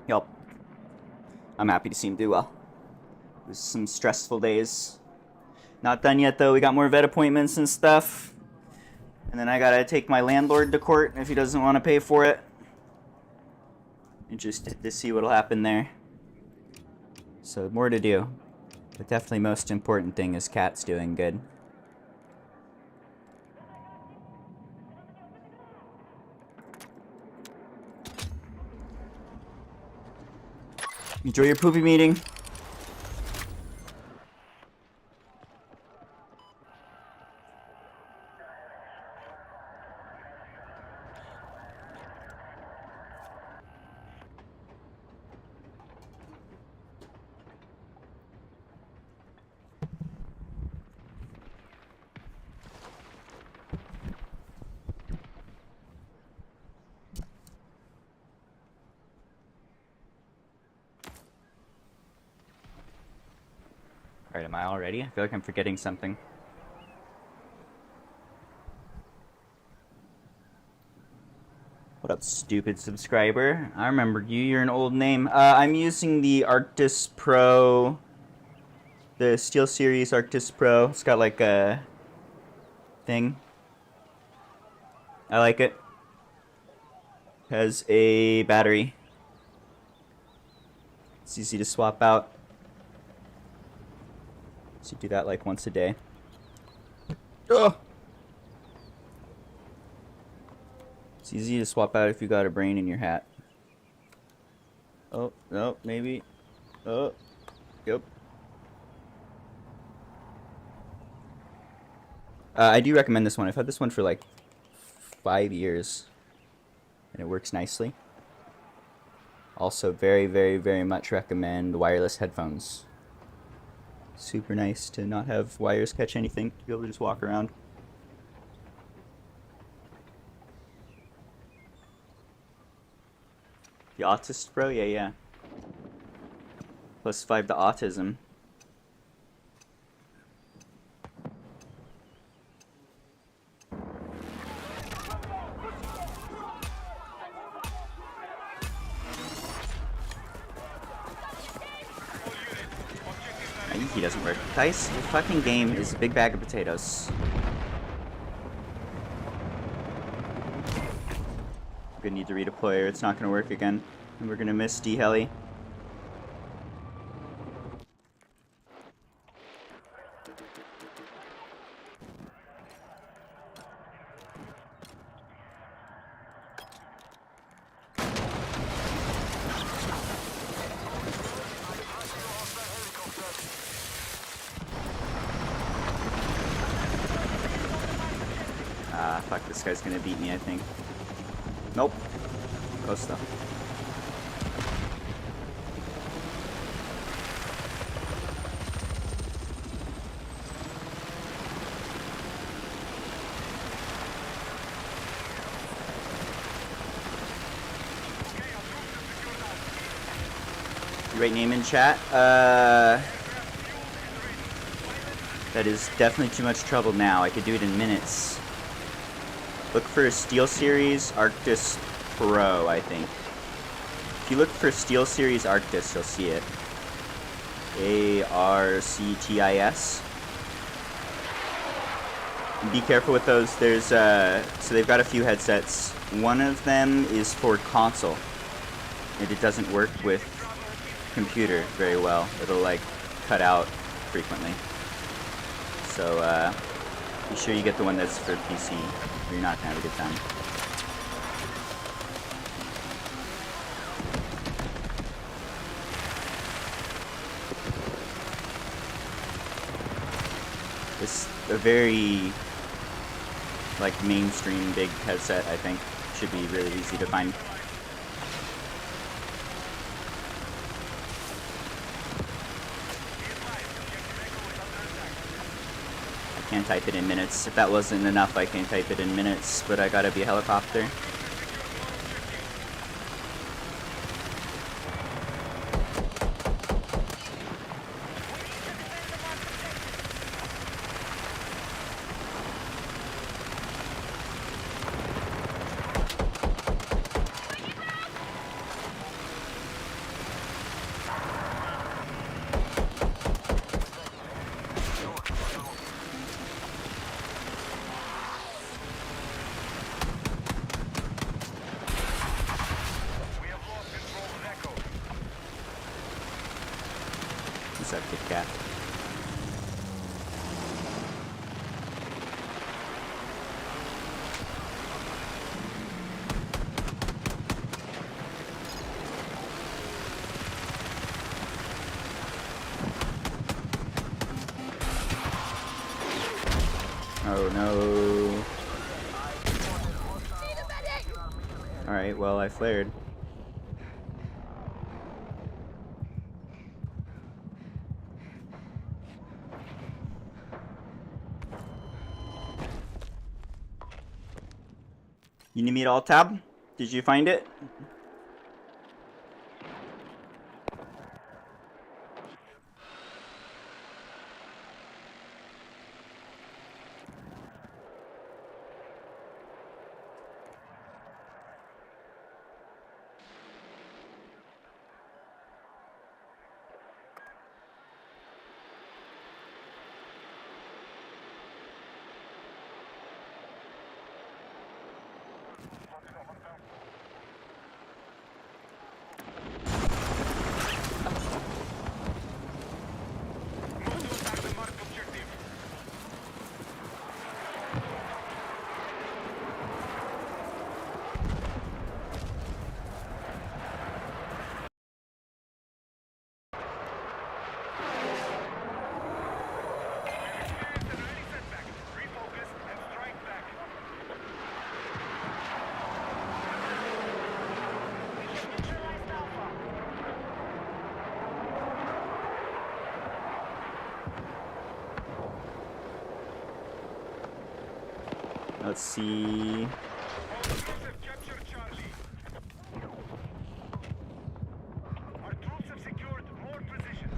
Yup. I'm happy to see him do well. It was some stressful days. Not done yet, though. We got more vet appointments and stuff. And then I gotta take my landlord to court if he doesn't want to pay for it. Interested to see what'll happen there. So, more to do. But definitely most important thing is Cat's doing good. Enjoy your poopy meeting. Alright, am I all ready? I feel like I'm forgetting something. What up, stupid subscriber? I remember you. You're an old name. I'm using the Arctis Pro. The SteelSeries Arctis Pro. It's got like a thing. I like it. Has a battery. It's easy to swap out. So you do that like once a day. Ugh. It's easy to swap out if you got a brain in your hat. Oh, no, maybe. Oh, yep. I do recommend this one. I've had this one for like 5 years. And it works nicely. Also very, very, very much recommend wireless headphones. Super nice to not have wires catch anything, to be able to just walk around. The Autist Pro? Yeah. +5 to autism. He doesn't work. Dice, your fucking game is a big bag of potatoes. I'm gonna need to redeploy or it's not gonna work again. And we're gonna miss D-Heli. Fuck, this guy's gonna beat me, I think. Nope. Close though. Right name in chat. That is definitely too much trouble now. I could do it in minutes. Look for SteelSeries Arctis Pro, I think. If you look for SteelSeries Arctis, you'll see it. ARCTIS. Be careful with those. There's so they've got a few headsets. One of them is for console, and it doesn't work with computer very well. It'll like cut out frequently. So be sure you get the one that's for PC, or you're not gonna have a good time. It's a very like mainstream big headset. I think should be really easy to find. I can't type it in minutes. If that wasn't enough, I can type it in minutes, but I gotta be a helicopter. What's up, Kit Kat? Oh no. Alright, well, I flared. You need me to alt-tab? Did you find it? Let's see. Our troops have secured more positions.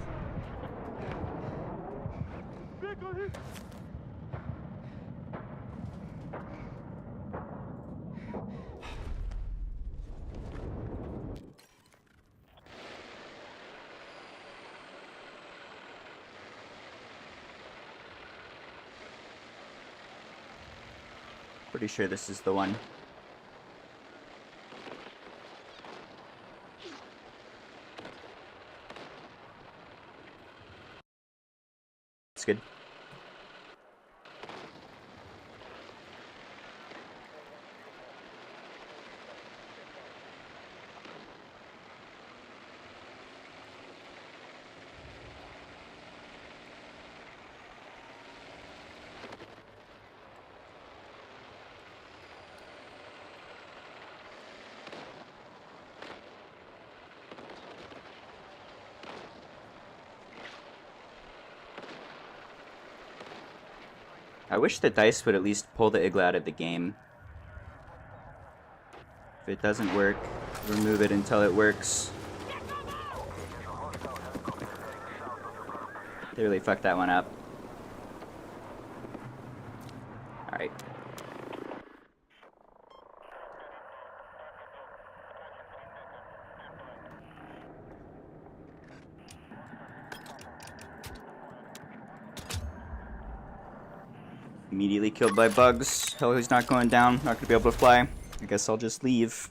Pretty sure this is the one. It's good. I wish the dice would at least pull the igloo out of the game. If it doesn't work, remove it until it works. They really fucked that one up. Alright. Immediately killed by bugs. Hell, he's not going down. Not gonna be able to fly. I guess I'll just leave.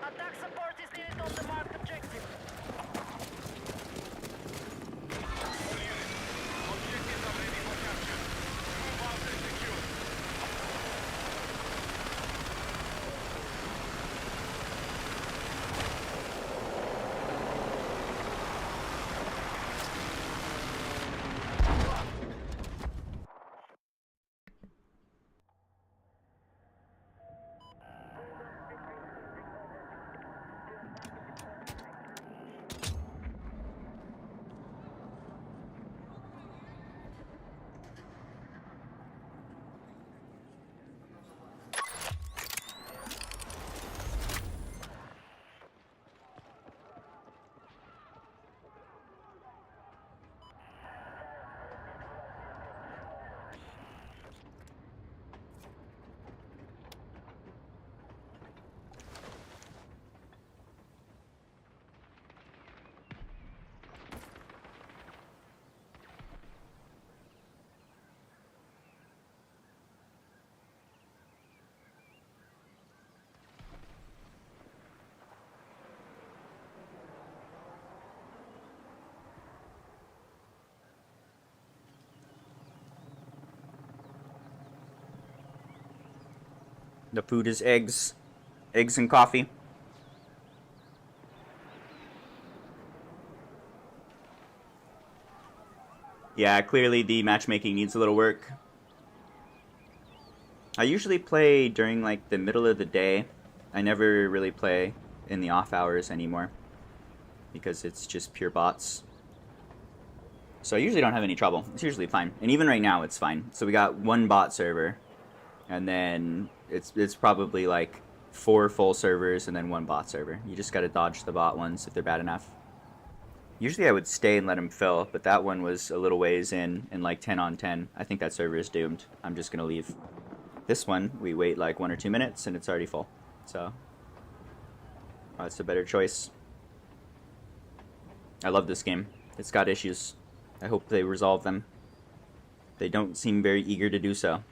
Attack support is needed on the marked objective. All units, objectives are ready for capture. Move out and secure. The food is eggs. Eggs and coffee. Yeah, clearly the matchmaking needs a little work. I usually play during like the middle of the day. I never really play in the off hours anymore because it's just pure bots. So I usually don't have any trouble. It's usually fine. And even right now it's fine. So we got one bot server and then it's probably like 4 full servers and then 1 bot server. You just got to dodge the bot ones if they're bad enough. Usually I would stay and let them fill, but that one was a little ways in like 10 on 10. I think that server is doomed. I'm just going to leave. This one, we wait like 1 or 2 minutes and it's already full. So, that's a better choice. I love this game. It's got issues. I hope they resolve them. They don't seem very eager to do so.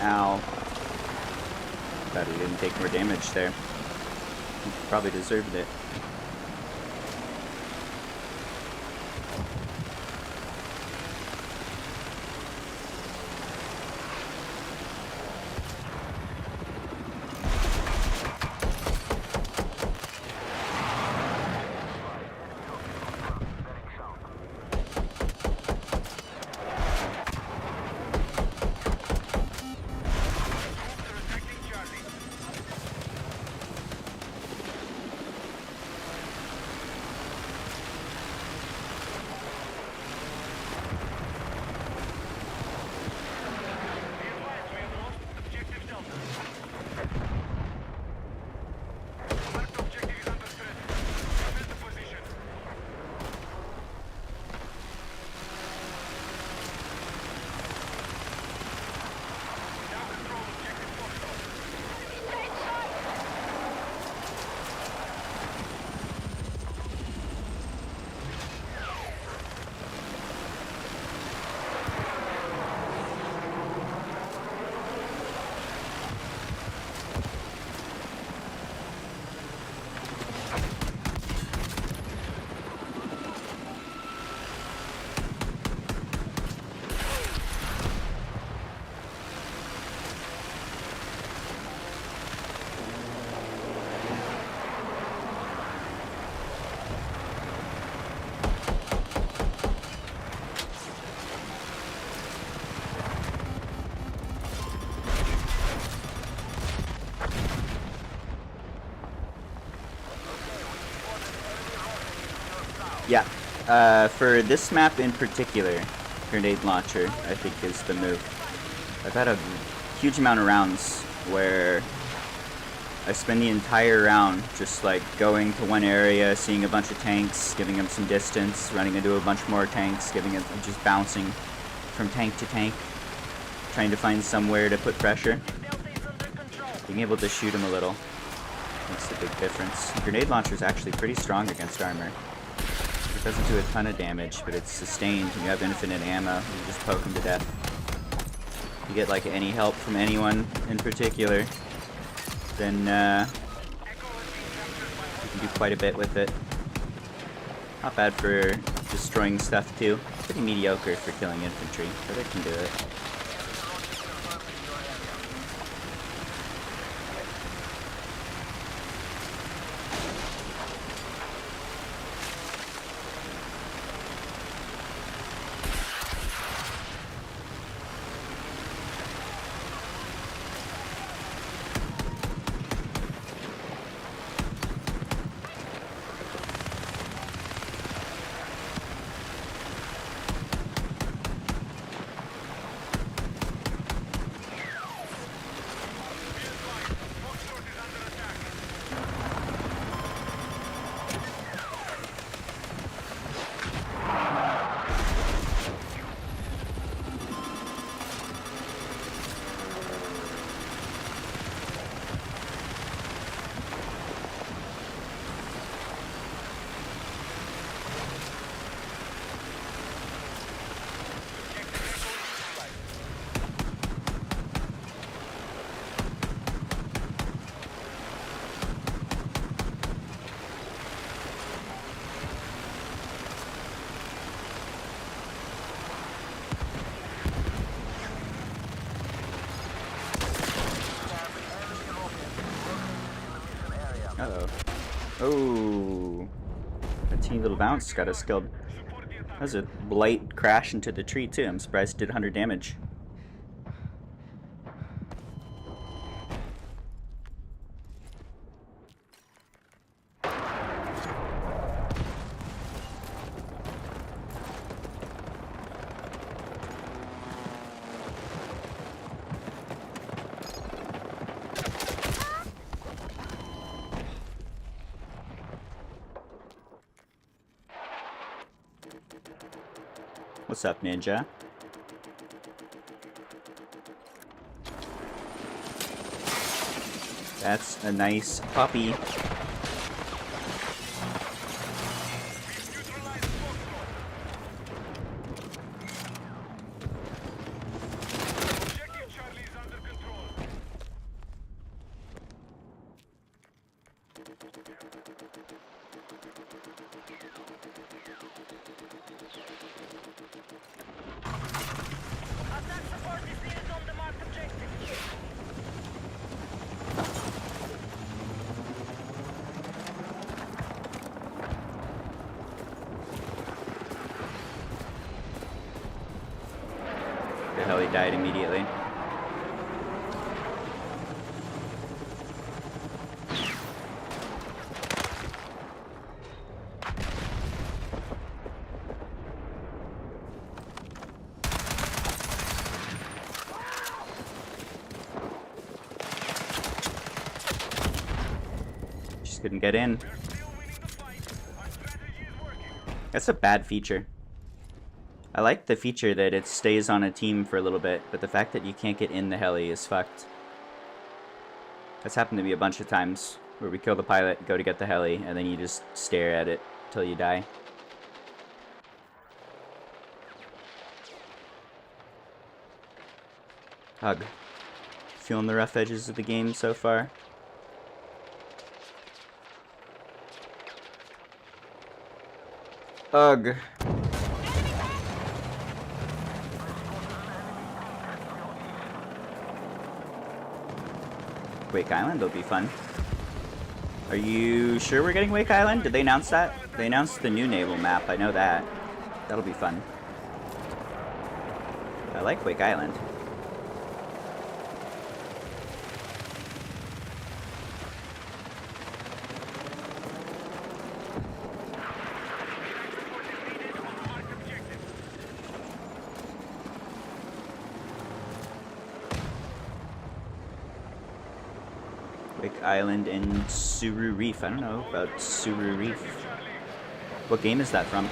Ow. Glad he didn't take more damage there. He probably deserved it. Yeah, for this map in particular, grenade launcher, I think, is the move. I've had a huge amount of rounds where I spend the entire round just like going to one area, seeing a bunch of tanks, giving them some distance, running into a bunch more tanks, giving it just bouncing from tank to tank, trying to find somewhere to put pressure. Being able to shoot them a little makes a big difference. Grenade launcher is actually pretty strong against armor. It doesn't do a ton of damage, but it's sustained and you have infinite ammo. You just poke them to death. If you get like any help from anyone in particular, then you can do quite a bit with it. Not bad for destroying stuff too. Pretty mediocre for killing infantry, but it can do it. Uh-oh. Oh. A teeny little bounce got us killed. That was a light crash into the tree too. I'm surprised it did 100 damage. What's up, Ninja? That's a nice puppy. The hell, he died immediately. Just couldn't get in. That's a bad feature. I like the feature that it stays on a team for a little bit, but the fact that you can't get in the heli is fucked. That's happened to me a bunch of times, where we kill the pilot, go to get the heli, and then you just stare at it till you die. Hug. Feeling the rough edges of the game so far? Ugh. Wake Island will be fun. Are you sure we're getting Wake Island? Did they announce that? They announced the new naval map, I know that. That'll be fun. I like Wake Island. Quick Island and Suru Reef. I don't know about Suru Reef. What game is that from?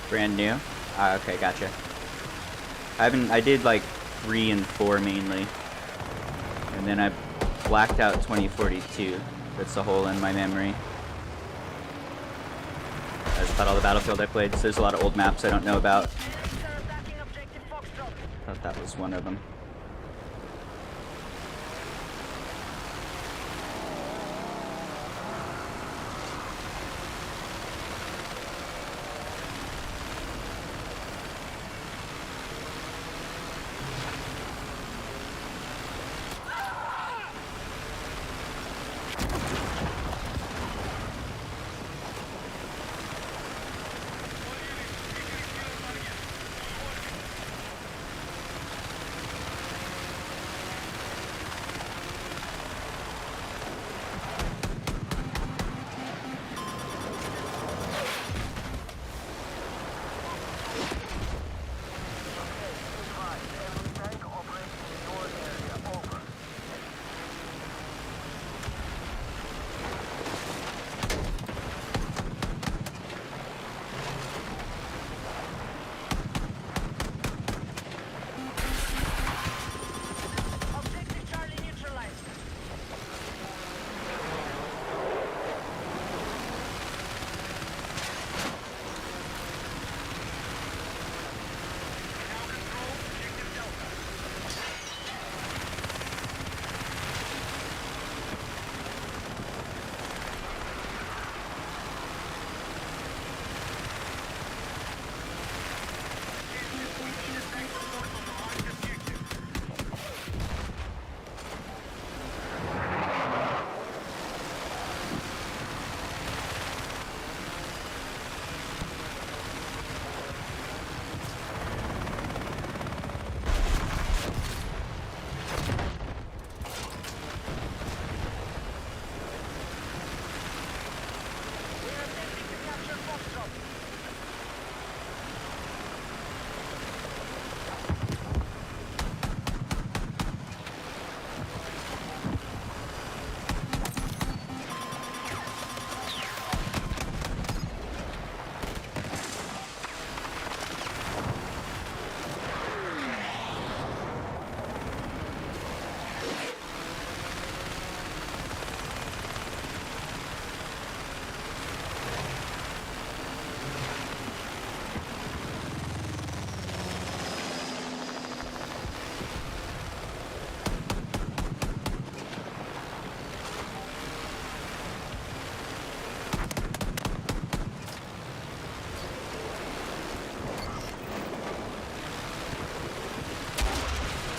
Brand new? Ah, okay, gotcha. I did like 3 and 4 mainly. And then I blacked out 2042. That's a hole in my memory. That's about all the Battlefield I played, so there's a lot of old maps I don't know about. Thought that was one of them.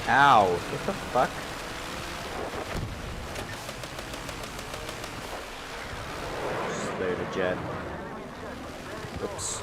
Ow, what the fuck? Just there to jet. Oops.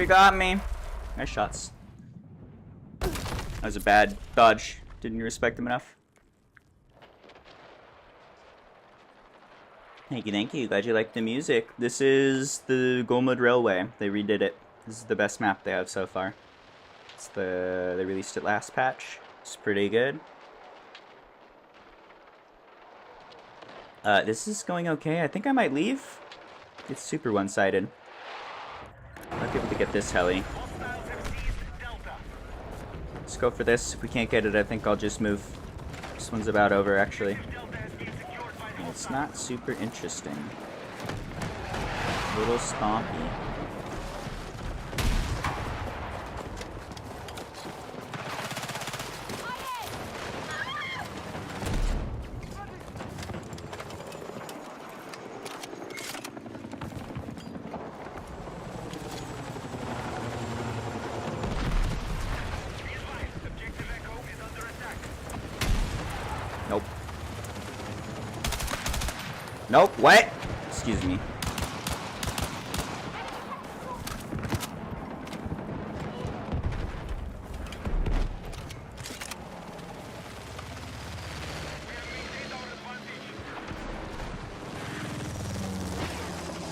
he got me. Nice shots. That was a bad dodge. Didn't respect him enough. Thank you. Glad you liked the music. This is the Golmud Railway. They redid it. This is the best map they have so far. They released it last patch. It's pretty good. This is going okay. I think I might leave. It's super one-sided. Might be able to get this heli. Let's go for this. If we can't get it, I think I'll just move. This one's about over, actually. Yeah, it's not super interesting. A little stompy. Nope. Nope, what? Excuse me.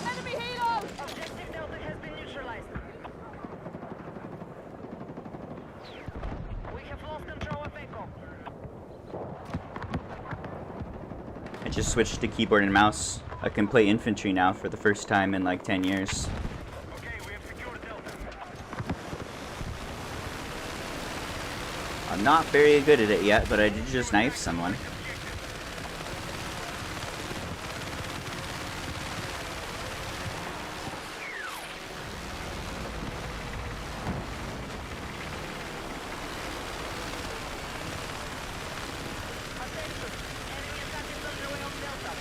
Enemy helo! Objective Delta has been neutralized. We have lost control of Echo. I just switched to keyboard and mouse. I can play infantry now for the first time in like 10 years. Okay, we have secured Delta. I'm not very good at it yet, but I did just knife someone. Attention! Enemy attack is underway on Delta.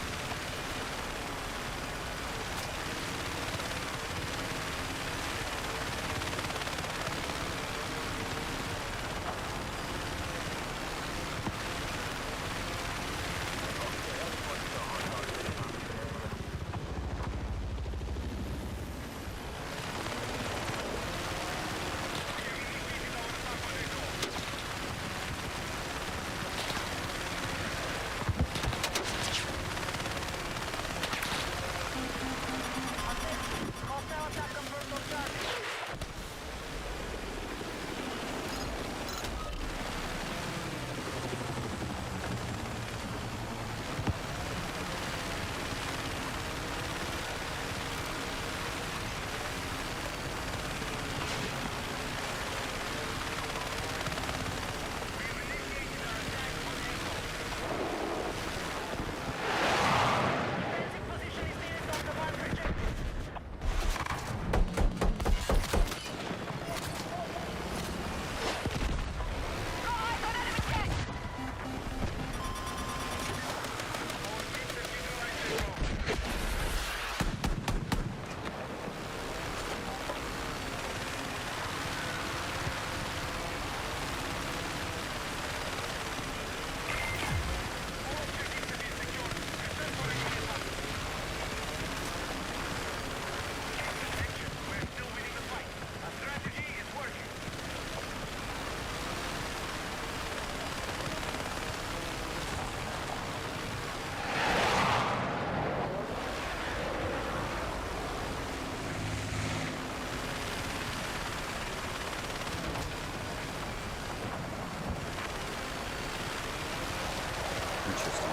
Hostile attack confirmed on target. Defensive position is needed on command objective. We're still winning the fight. Our strategy is working. Interesting.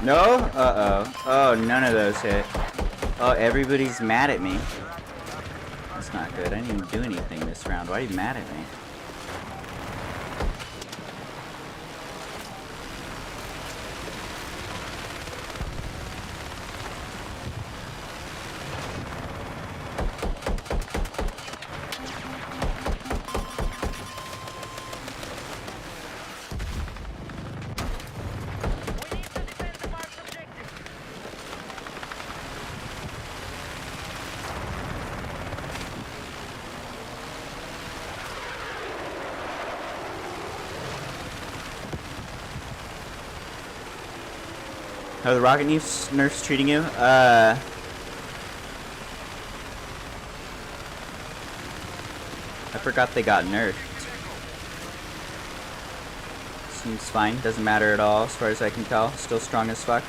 No? Uh-oh. Oh, none of those hit. Oh, everybody's mad at me. That's not good. I didn't even do anything this round. Why are you mad at me? How are the rocket nerfs treating you? I forgot they got nerfed. Seems fine, doesn't matter at all as far as I can tell. Still strong as fuck.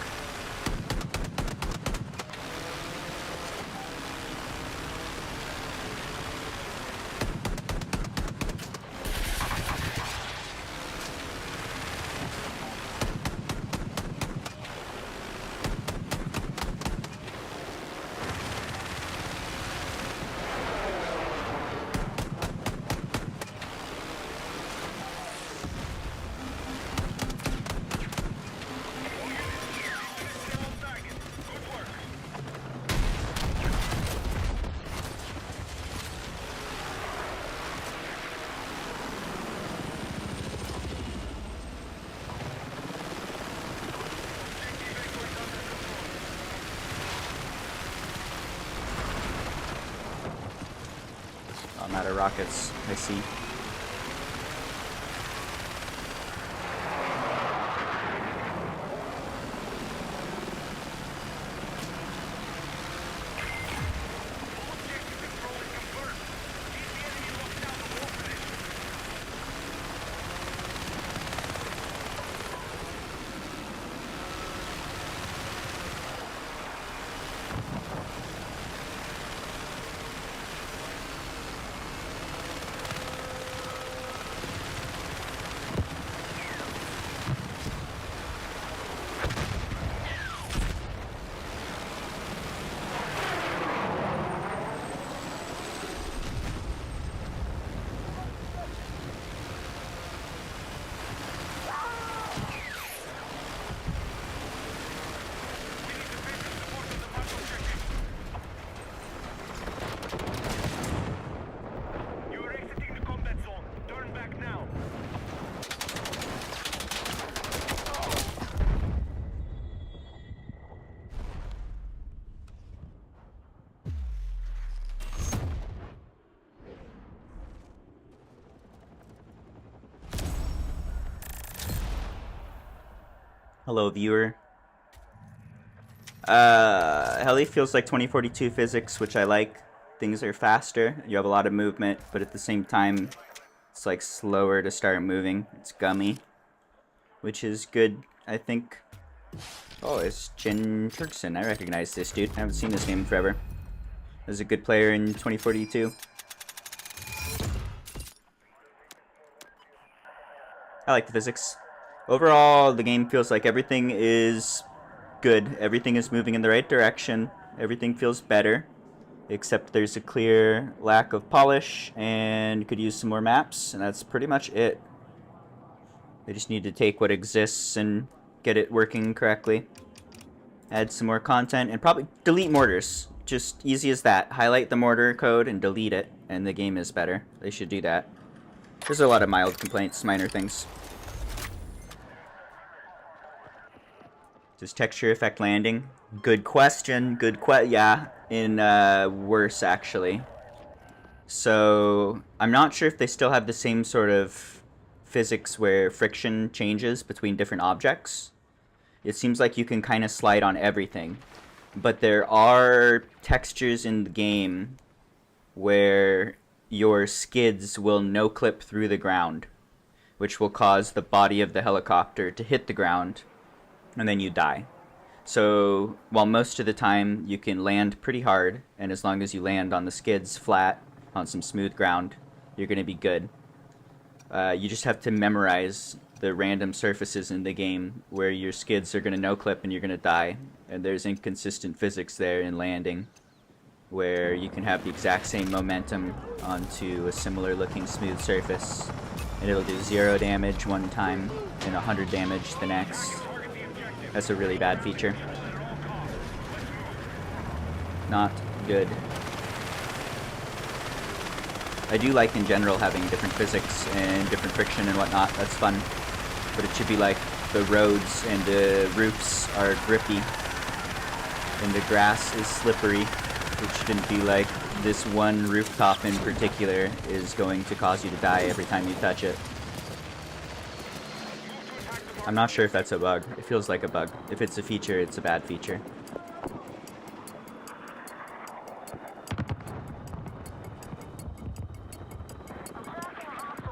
I'm out of rockets, I see. Hello, viewer. Heli feels like 2042 physics, which I like. Things are faster, you have a lot of movement, but at the same time, it's like slower to start moving. It's gummy, which is good, I think. Oh, it's Jen Turkson. I recognize this dude. I haven't seen this name in forever. He was a good player in 2042. I like the physics. Overall, the game feels like everything is good. Everything is moving in the right direction. Everything feels better. Except there's a clear lack of polish and could use some more maps, and that's pretty much it. They just need to take what exists and get it working correctly. Add some more content and probably delete mortars. Just easy as that. Highlight the mortar code and delete it, and the game is better. They should do that. There's a lot of mild complaints, minor things. Does texture affect landing? Good question. Yeah, in worse actually. So I'm not sure if they still have the same sort of physics where friction changes between different objects. It seems like you can kind of slide on everything, but there are textures in the game where your skids will no-clip through the ground, which will cause the body of the helicopter to hit the ground, and then you die. So while most of the time you can land pretty hard, and as long as you land on the skids flat on some smooth ground, you're going to be good. You just have to memorize the random surfaces in the game where your skids are going to no-clip and you're going to die. And there's inconsistent physics there in landing, where you can have the exact same momentum onto a similar looking smooth surface, and it'll do 0 damage one time and 100 damage the next. That's a really bad feature. Not good. I do like in general having different physics and different friction and whatnot. That's fun. But it should be like the roads and the roofs are grippy and the grass is slippery. It shouldn't be like this one rooftop in particular is going to cause you to die every time you touch it. I'm not sure if that's a bug. It feels like a bug. If it's a feature, it's a bad feature.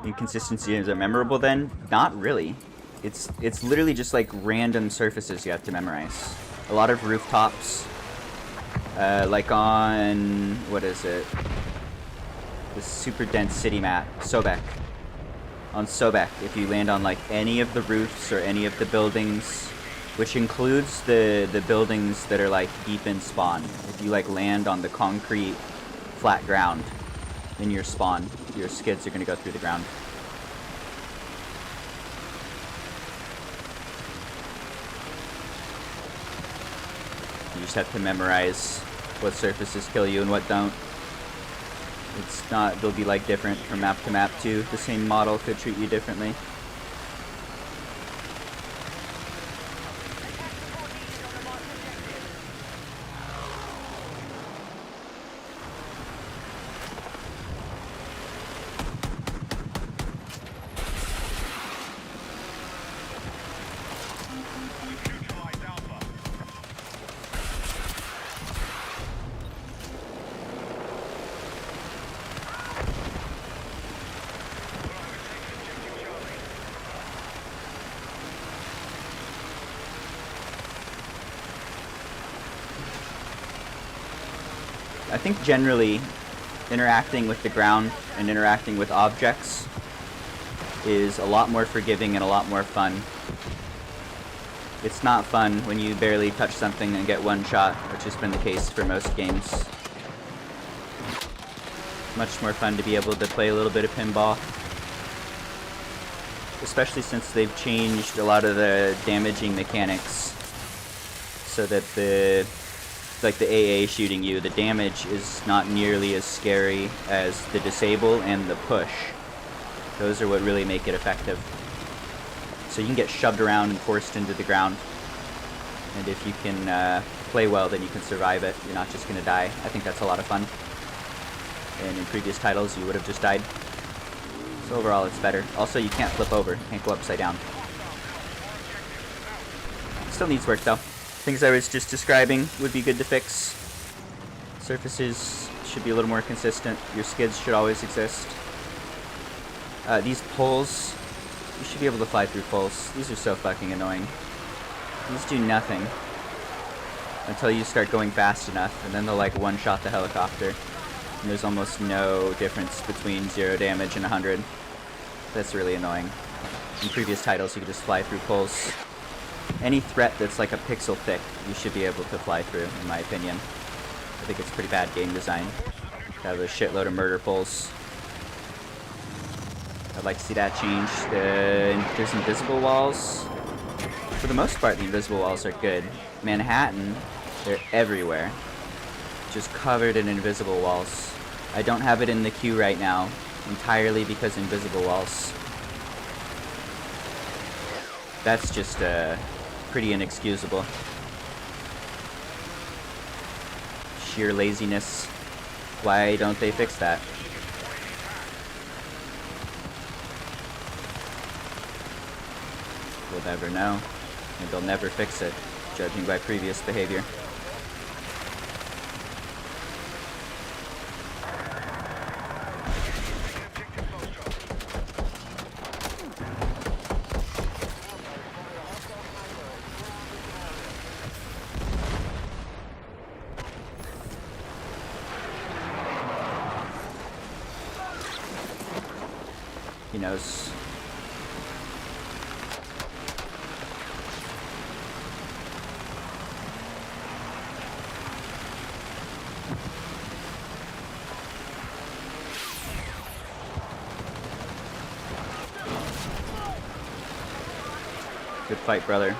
Inconsistency is memorable then? Not really. It's literally just like random surfaces you have to memorize. A lot of rooftops. Like on, what is it? This super dense city map, Sobek. On Sobek, if you land on like any of the roofs or any of the buildings, which includes the buildings that are like deep in spawn. If you like land on the concrete flat ground in your spawn, your skids are gonna go through the ground. You just have to memorize what surfaces kill you and what don't. It's not, they'll be like different from map to map too. The same model could treat you differently. Neutralized Alpha. I think generally interacting with the ground and interacting with objects is a lot more forgiving and a lot more fun. It's not fun when you barely touch something and get one shot, which has been the case for most games. Much more fun to be able to play a little bit of pinball. Especially since they've changed a lot of the damaging mechanics so that the AA shooting you, the damage is not nearly as scary as the disable and the push. Those are what really make it effective. So you can get shoved around and forced into the ground. And if you can play well, then you can survive it. You're not just going to die. I think that's a lot of fun. And in previous titles, you would have just died. So overall, it's better. Also, you can't flip over. You can't go upside down. Still needs work, though. Things I was just describing would be good to fix. Surfaces should be a little more consistent. Your skids should always exist. These poles, you should be able to fly through poles. These are so fucking annoying. These do nothing until you start going fast enough, and then they'll like one-shot the helicopter. And there's almost no difference between 0 damage and 100. That's really annoying. In previous titles, you could just fly through poles. Any threat that's like a pixel thick, you should be able to fly through, in my opinion. I think it's pretty bad game design to have a shitload of murder poles. I'd like to see that changed. There's invisible walls. For the most part, the invisible walls are good. Manhattan, they're everywhere. Just covered in invisible walls. I don't have it in the queue right now, entirely because invisible walls. That's just pretty inexcusable. Sheer laziness. Why don't they fix that? We'll never know. And they'll never fix it, judging by previous behavior. He knows. Good fight, brother.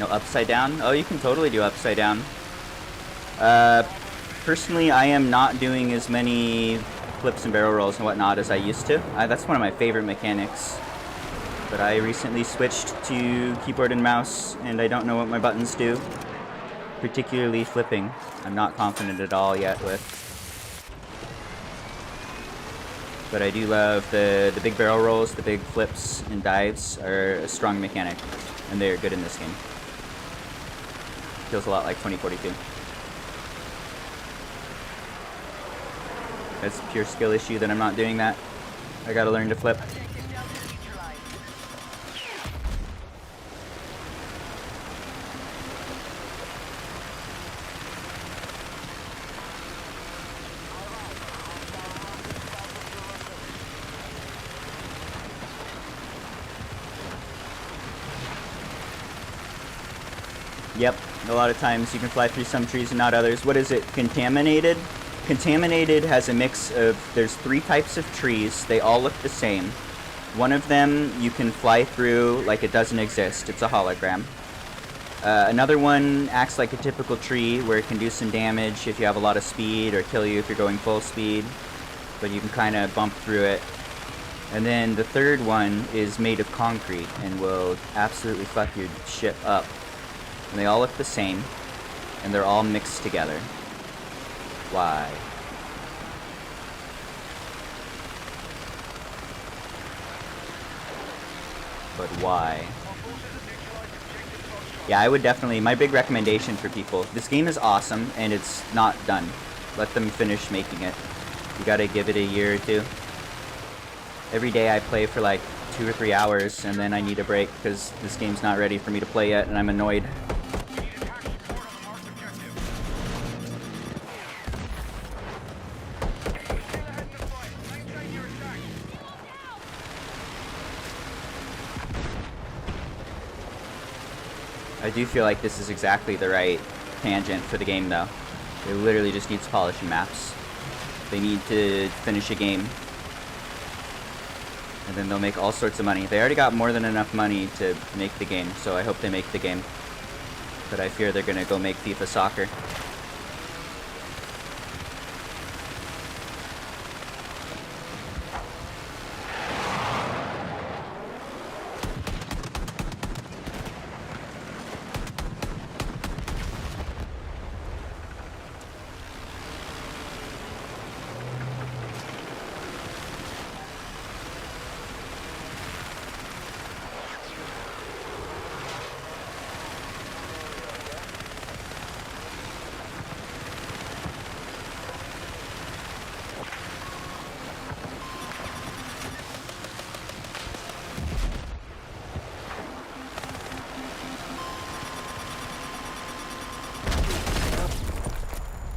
No, upside down? Oh, you can totally do upside down. Personally, I am not doing as many flips and barrel rolls and whatnot as I used to. That's one of my favorite mechanics. But I recently switched to keyboard and mouse, and I don't know what my buttons do. Particularly flipping. I'm not confident at all yet with. But I do love the big barrel rolls, the big flips and dives are a strong mechanic, and they're good in this game. Feels a lot like 2042. That's a pure skill issue that I'm not doing that. I gotta learn to flip. Yep, a lot of times you can fly through some trees and not others. What is it? Contaminated? Contaminated has a mix of, there's 3 types of trees. They all look the same. One of them you can fly through like it doesn't exist. It's a hologram. Another one acts like a typical tree where it can do some damage if you have a lot of speed or kill you if you're going full speed. But you can kind of bump through it. And then the third one is made of concrete and will absolutely fuck your ship up. And they all look the same, and they're all mixed together. Why? But why? Yeah, I would definitely, my big recommendation for people, this game is awesome, and it's not done. Let them finish making it. You gotta give it a year or 2. Every day I play for like 2 or 3 hours, and then I need a break, because this game's not ready for me to play yet, and I'm annoyed. I do feel like this is exactly the right tangent for the game, though. It literally just needs polishing maps. They need to finish a game. And then they'll make all sorts of money. They already got more than enough money to make the game, so I hope they make the game. But I fear they're gonna go make FIFA Soccer.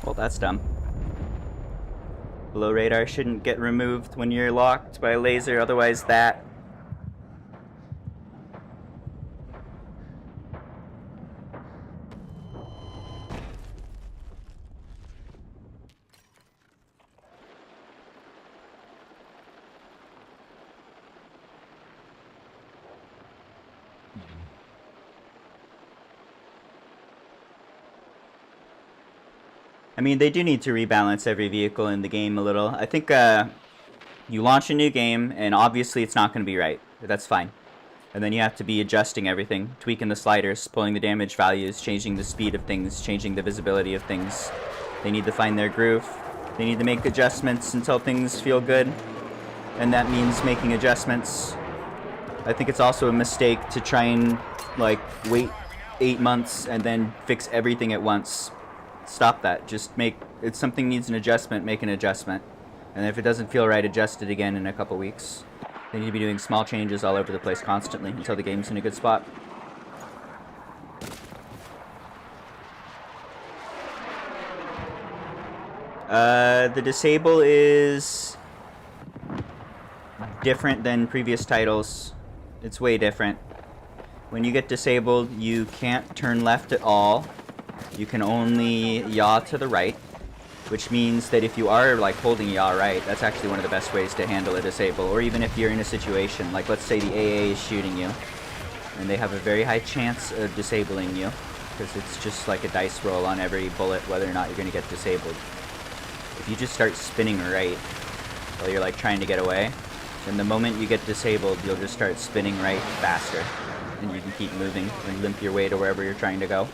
Well, that's dumb. Below radar shouldn't get removed when you're locked by a laser, otherwise that. I mean, they do need to rebalance every vehicle in the game a little. I think you launch a new game, and obviously it's not going to be right. That's fine. And then you have to be adjusting everything, tweaking the sliders, pulling the damage values, changing the speed of things, changing the visibility of things. They need to find their groove. They need to make adjustments until things feel good. And that means making adjustments. I think it's also a mistake to try and, like, wait 8 months and then fix everything at once. Stop that. Just if something needs an adjustment, make an adjustment. And if it doesn't feel right, adjust it again in a couple weeks. They need to be doing small changes all over the place constantly until the game's in a good spot. The disable is different than previous titles. It's way different. When you get disabled, you can't turn left at all. You can only yaw to the right, which means that if you are like holding yaw right, that's actually one of the best ways to handle a disable. Or even if you're in a situation, like let's say the AA is shooting you, and they have a very high chance of disabling you, because it's just like a dice roll on every bullet whether or not you're going to get disabled. If you just start spinning right while you're like trying to get away, then the moment you get disabled, you'll just start spinning right faster, and you can keep moving and limp your way to wherever you're trying to go.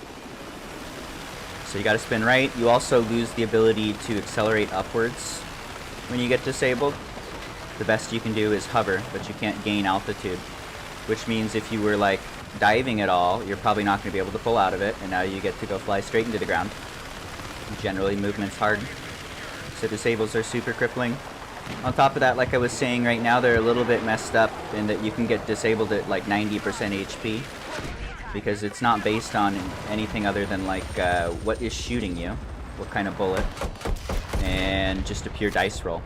So you gotta spin right. You also lose the ability to accelerate upwards when you get disabled. The best you can do is hover, but you can't gain altitude, which means if you were like diving at all, you're probably not going to be able to pull out of it, and now you get to go fly straight into the ground. Generally, movement's hard, so disables are super crippling. On top of that, like I was saying, right now they're a little bit messed up in that you can get disabled at like 90% HP, because it's not based on anything other than like what is shooting you, what kind of bullet, and just a pure dice roll.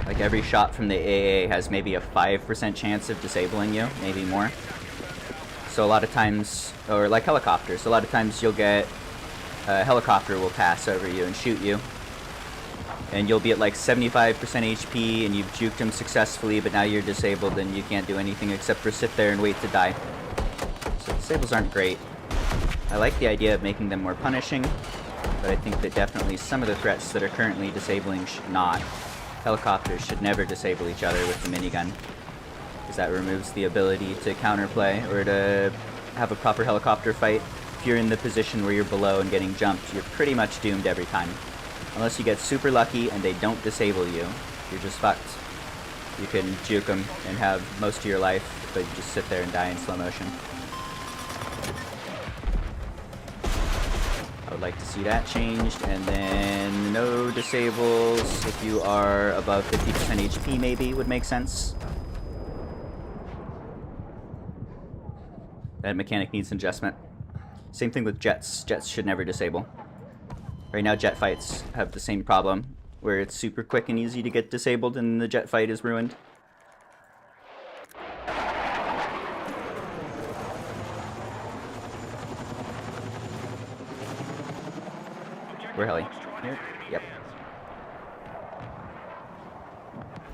Like every shot from the AA has maybe a 5% chance of disabling you, maybe more. So a lot of times, or like helicopters, a lot of times you'll get a helicopter will pass over you and shoot you, and you'll be at like 75% HP and you've juked him successfully, but now you're disabled and you can't do anything except for sit there and wait to die. So disables aren't great. I like the idea of making them more punishing, but I think that definitely some of the threats that are currently disabling should not. Helicopters should never disable each other with the minigun, because that removes the ability to counterplay or to have a proper helicopter fight. If you're in the position where you're below and getting jumped, you're pretty much doomed every time. Unless you get super lucky and they don't disable you, you're just fucked. You can juke them and have most of your life, but you just sit there and die in slow motion. I would like to see that changed, and then no disables if you are above 50% HP maybe would make sense. That mechanic needs adjustment. Same thing with jets. Jets should never disable. Right now jet fights have the same problem, where it's super quick and easy to get disabled and the jet fight is ruined. Where heli? Here? Yep.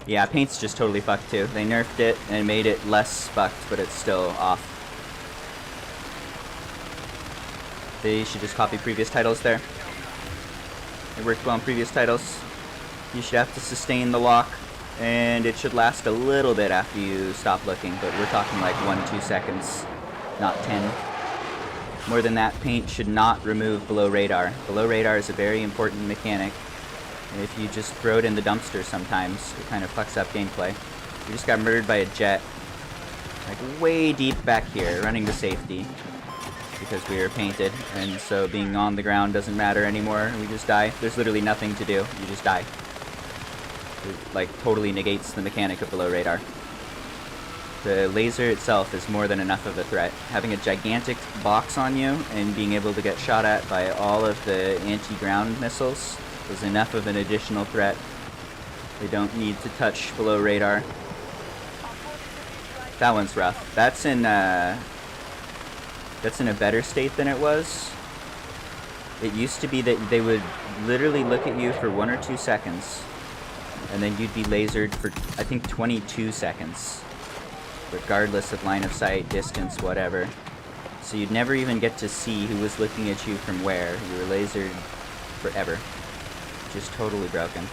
Yeah, paint's just totally fucked too. They nerfed it and made it less fucked, but it's still off. They should just copy previous titles there. It worked well in previous titles. You should have to sustain the lock, and it should last a little bit after you stop looking, but we're talking like 1-2 seconds, not 10. More than that, paint should not remove below radar. Below radar is a very important mechanic, and if you just throw it in the dumpster sometimes, it kind of fucks up gameplay. We just got murdered by a jet, like way deep back here, running to safety, because we were painted, and so being on the ground doesn't matter anymore. We just die. There's literally nothing to do. You just die. It, like, totally negates the mechanic of below radar. The laser itself is more than enough of a threat. Having a gigantic box on you and being able to get shot at by all of the anti-ground missiles is enough of an additional threat. They don't need to touch below radar. That one's rough. That's in a better state than it was. It used to be that they would literally look at you for 1 or 2 seconds, and then you'd be lasered for, I think, 22 seconds. Regardless of line of sight, distance, whatever. So you'd never even get to see who was looking at you from where. You were lasered forever. Just totally broken.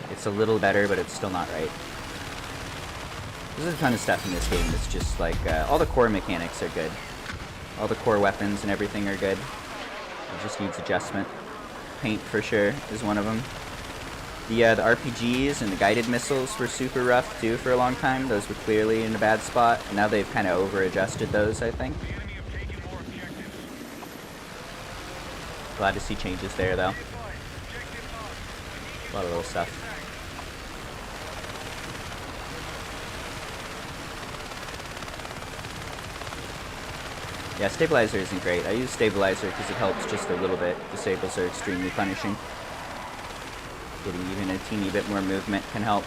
It's a little better, but it's still not right. There's a ton of stuff in this game that's just like, all the core mechanics are good. All the core weapons and everything are good. It just needs adjustment. Paint, for sure, is one of them. The RPGs and the guided missiles were super rough, too, for a long time. Those were clearly in a bad spot, and now they've kind of over-adjusted those, I think. Glad to see changes there, though. A lot of little stuff. Yeah, stabilizer isn't great. I use stabilizer because it helps just a little bit. Disables are extremely punishing. Getting even a teeny bit more movement can help.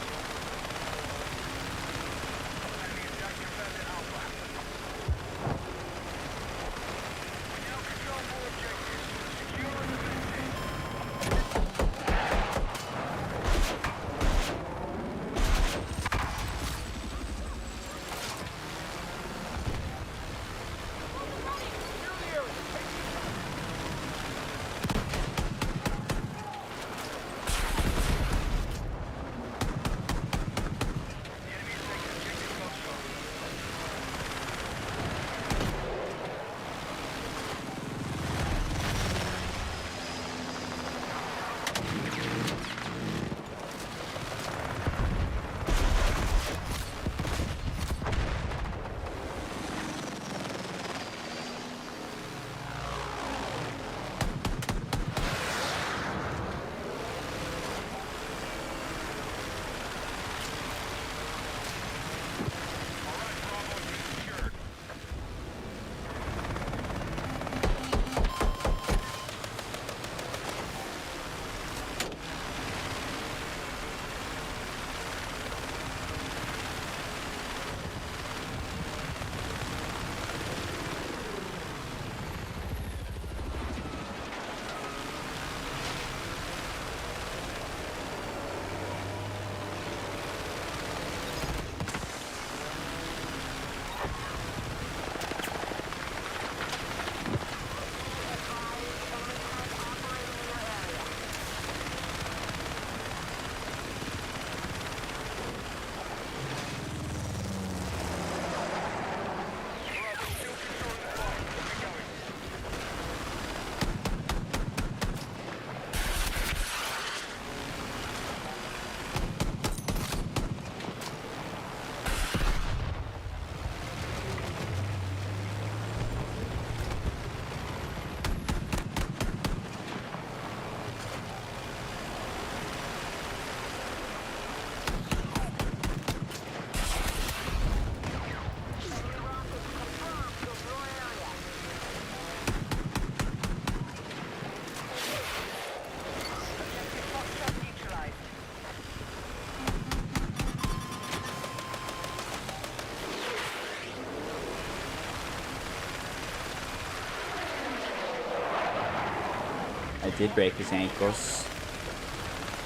I did break his ankles.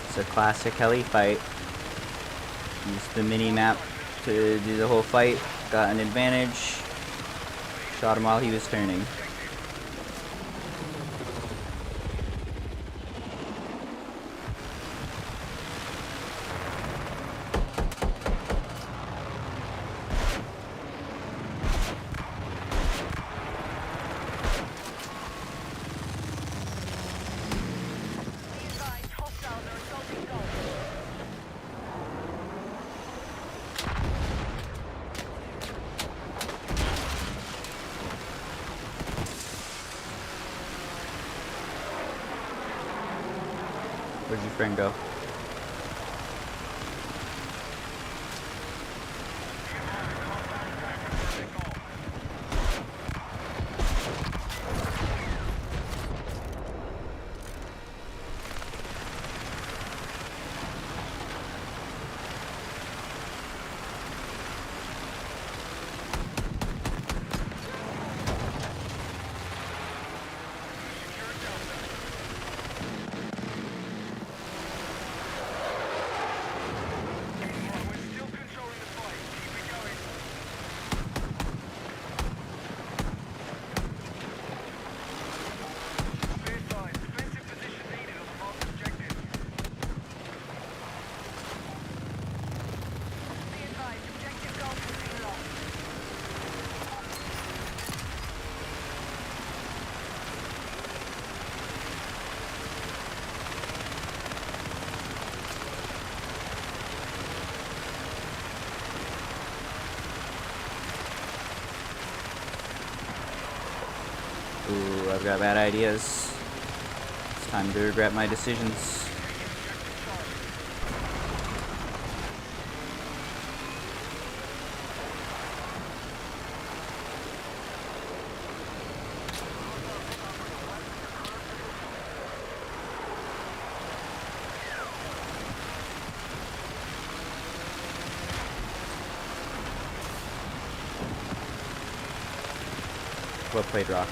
It's a classic heli fight. Used the mini map to do the whole fight. Got an advantage. Shot him while he was turning. Where'd your friend go? Ooh, I've got bad ideas. It's time to regret my decisions. Well played, Rock.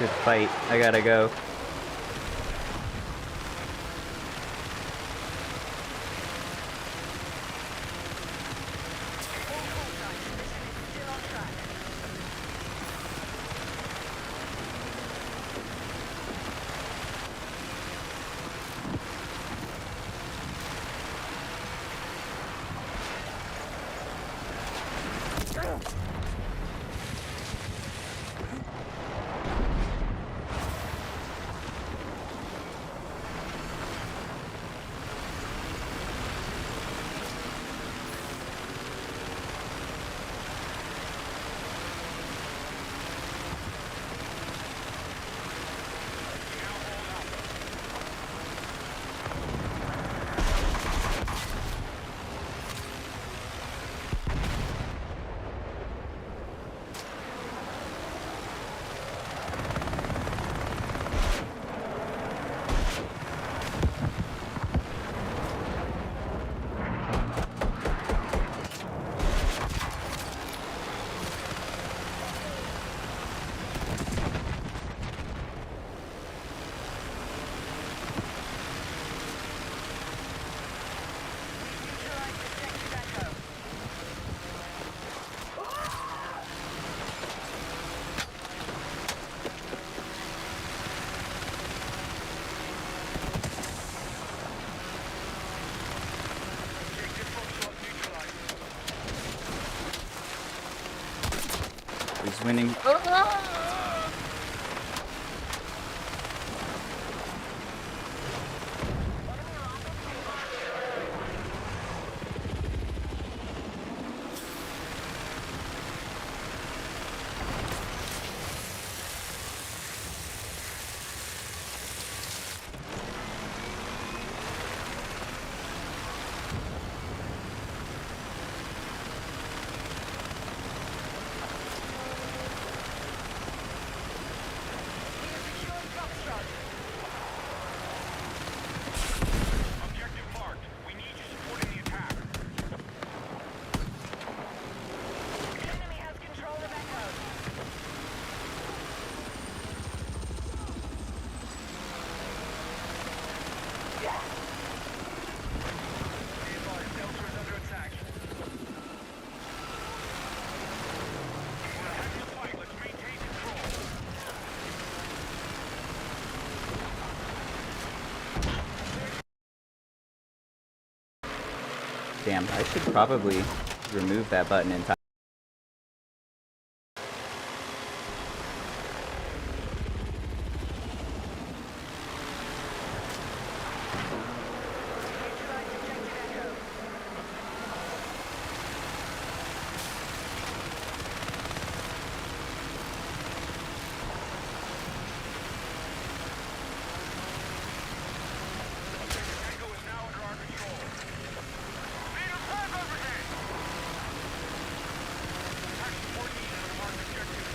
Good fight. I gotta go. winning. Objective marked. We need you supporting the attack. The enemy has control of Echo. Be advised, Delta is under attack. We're ahead of the fight. Let's maintain control. Damn, I should probably remove that button in time. Neutralize objective Echo. Echo is now under our control. Leader pass overhead. Attack support needed on the marked objective.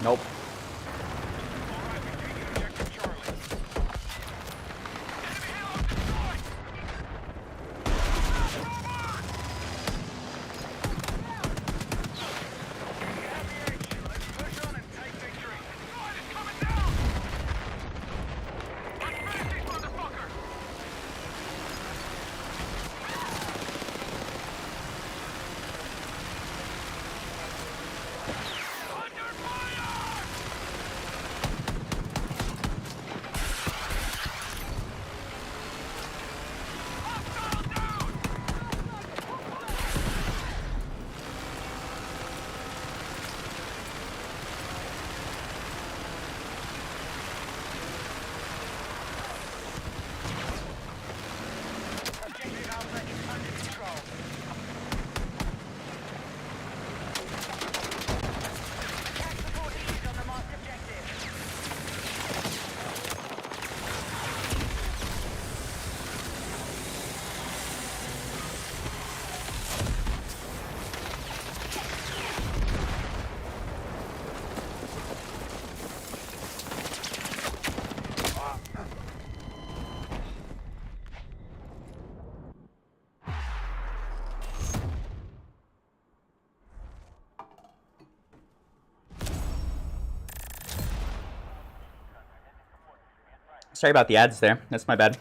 Nope. All right, we've taken objective Charlie. Enemy helo destroyed. We have the edge. Let's push on and take victory. Squad is coming down. Let's finish this motherfucker. Under fire! Hostile down! Objective Alpha is under control. Attack support needed on the marked objective. Sorry about the ads there. That's my bad.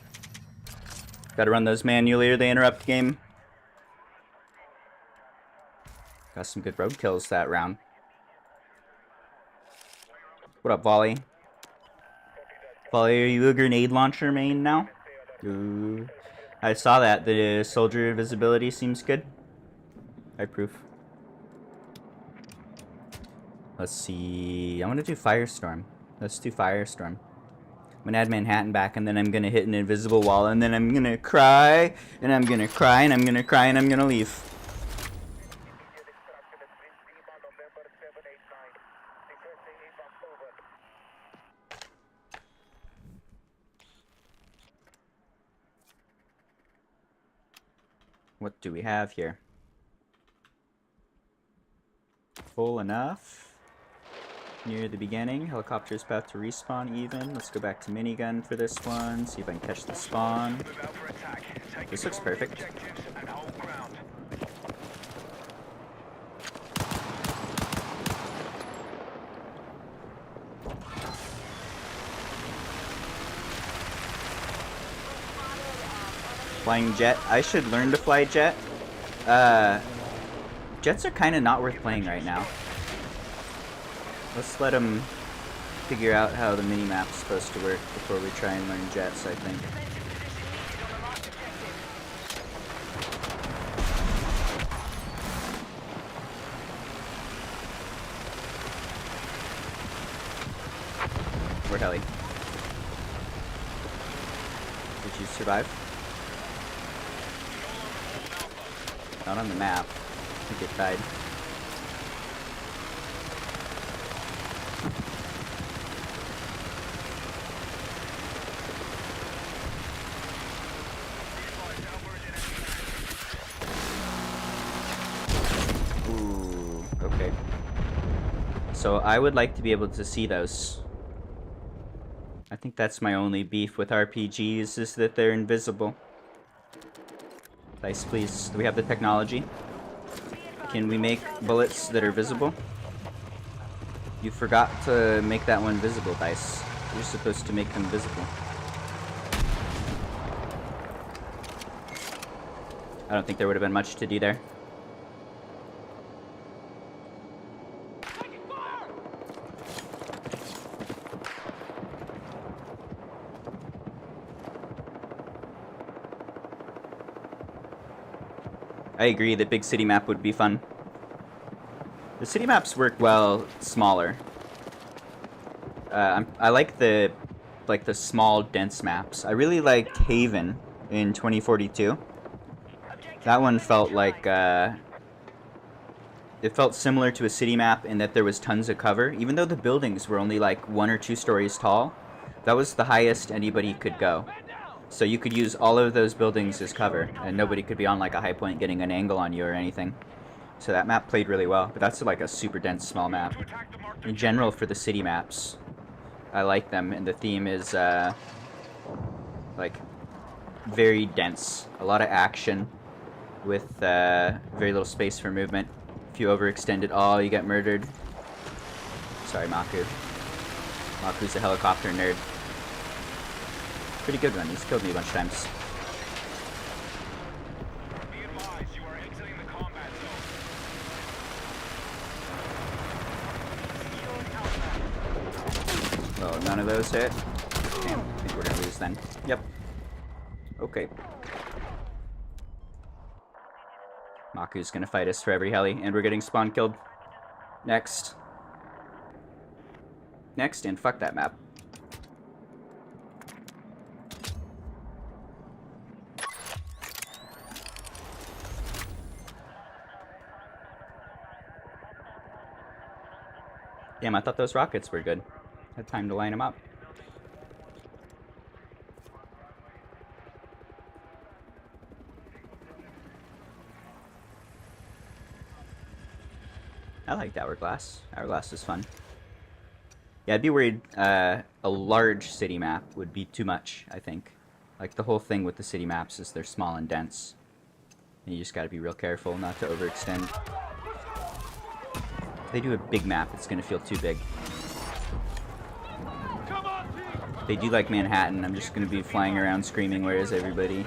Gotta run those manually or they interrupt the game. Got some good road kills that round. What up, Volley? Volley, are you a grenade launcher main now? Ooh. I saw that. The soldier visibility seems good. I approve. Let's see. I'm gonna do Firestorm. Let's do Firestorm. I'm gonna add Manhattan back, and then I'm gonna hit an invisible wall, and then I'm gonna cry, and I'm gonna cry, and I'm gonna cry, and I'm gonna leave. What do we have here? Full enough. Near the beginning. Helicopter's about to respawn even. Let's go back to minigun for this one. See if I can catch the spawn. Move out for attack. Take This looks control of the perfect. objectives and hold ground. Flying jet. I should learn to fly jet. Jets are kind of not worth playing right now. Let's let them figure out how the mini-map's supposed to work before we try and learn jets, I think. Defensive position needed on the marked objective. Where heli? Did you survive? Not on the map. I think it died. Ooh, okay. So I would like to be able to see those. I think that's my only beef with RPGs, is that they're invisible. Dice, please. Do we have the technology? Can we make bullets that are visible? You forgot to make that one visible, Dice. You're supposed to make them visible. I don't think there would have been much to do there. I agree, the big city map would be fun. The city maps work well smaller. I like the small dense maps. I really liked Haven in 2042. That one felt like it felt similar to a city map in that there was tons of cover, even though the buildings were only like 1 or 2 stories tall. That was the highest anybody could go. So you could use all of those buildings as cover, and nobody could be on like a high point getting an angle on you or anything. So that map played really well, but that's like a super dense small map. In general, for the city maps, I like them, and the theme is like very dense. A lot of action with very little space for movement. If you overextend at all, you get murdered. Sorry, Maku. Maku's a helicopter nerd. Pretty good one. He's killed me a bunch of times. Be advised, you are exiting the combat zone. Oh, none of those hit. Damn, I think we're gonna lose then. Yep. Okay. Maku's gonna fight us for every heli, and we're getting spawn killed. Next. Next, and fuck that map. Damn, I thought those rockets were good. Had time to line them up. I liked Hourglass. Hourglass is fun. Yeah, I'd be worried a large city map would be too much, I think. Like, the whole thing with the city maps is they're small and dense. And you just gotta be real careful not to overextend. If they do a big map, it's gonna feel too big. If they do like Manhattan, I'm just gonna be flying around screaming, "Where is everybody?"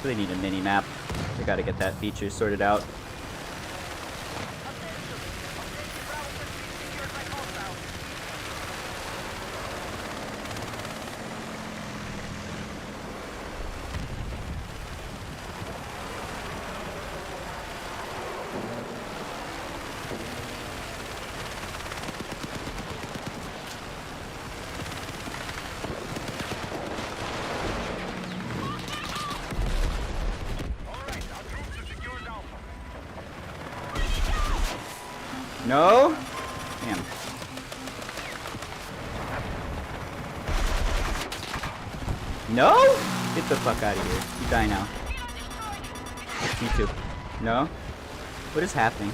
They need a mini map. They gotta get that feature sorted out. No? Damn. No? Get the fuck out of here. You die now. Me too. No? What is happening?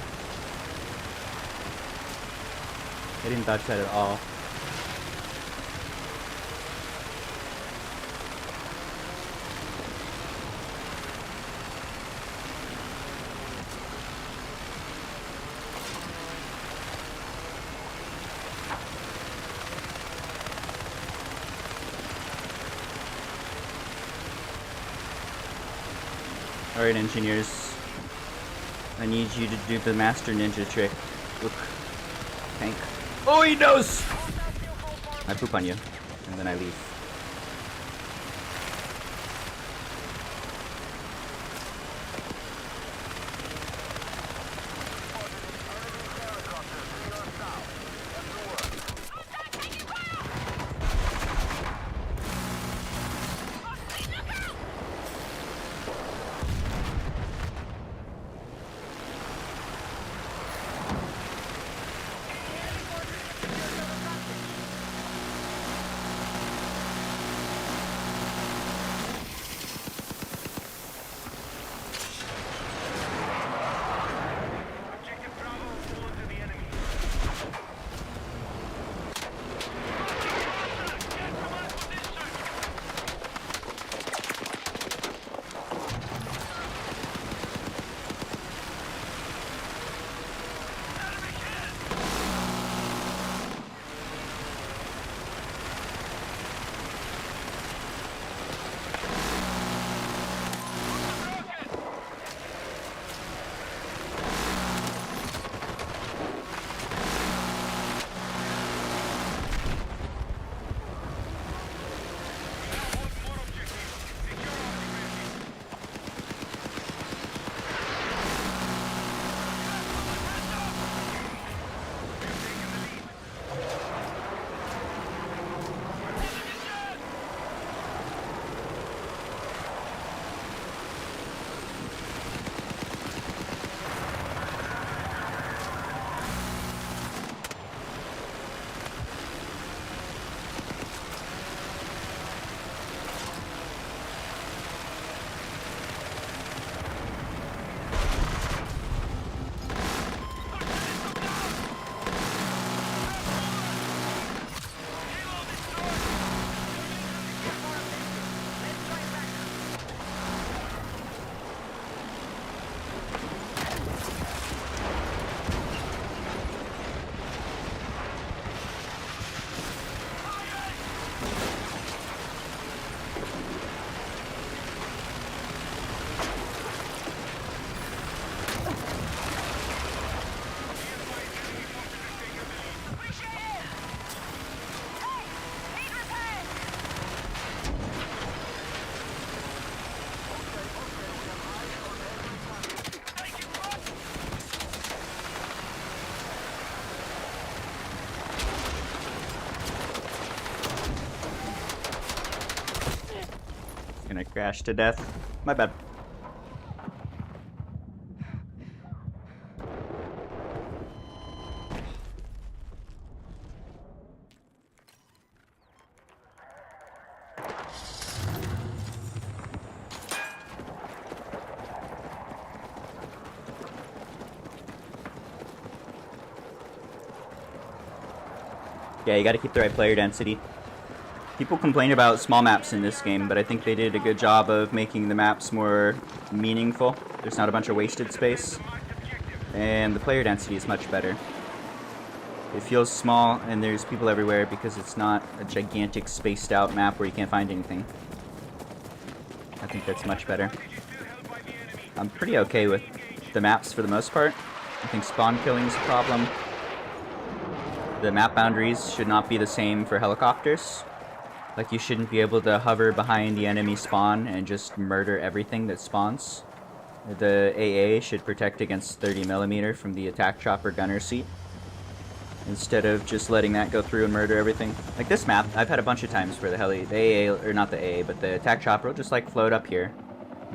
I didn't dodge that at all. Alright, engineers. I need you to do the master ninja trick. Look. Tank. Oh, he knows! I poop on you. And then I leave. Gonna crash to death. My bad. Yeah, you gotta keep the right player density. People complain about small maps in this game, but I think they did a good job of making the maps more meaningful. There's not a bunch of wasted space. And the player density is much better. It feels small and there's people everywhere because it's not a gigantic spaced out map where you can't find anything. think that's much better. I'm pretty okay with the maps for the most part. I think spawn killing is a problem. The map boundaries should not be the same for helicopters. Like, you shouldn't be able to hover behind the enemy spawn and just murder everything that spawns. The AA should protect against 30mm from the attack chopper gunner seat, instead of just letting that go through and murder everything. Like this map, I've had a bunch of times where the AA, or not the AA, but the attack chopper will just like float up here.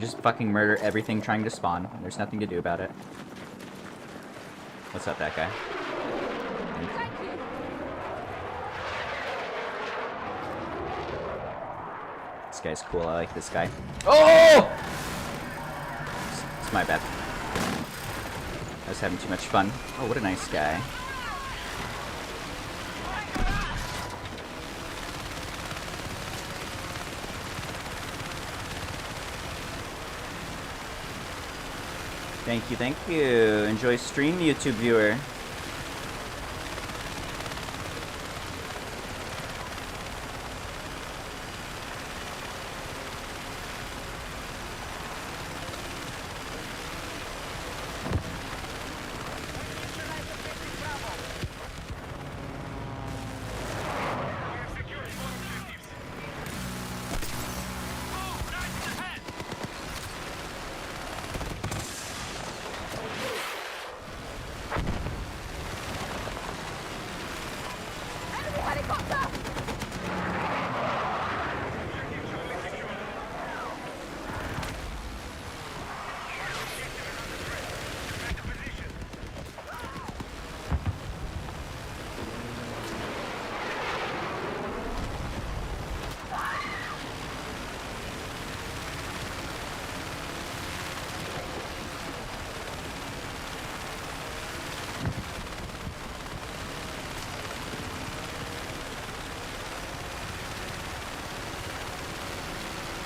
Just fucking murder everything trying to spawn. There's nothing to do about it. What's up, that guy? This guy's cool, I like this guy. Oh! It's my bad. I was having too much fun. Oh, what a nice guy. Thank you, thank you. Enjoy stream, YouTube viewer.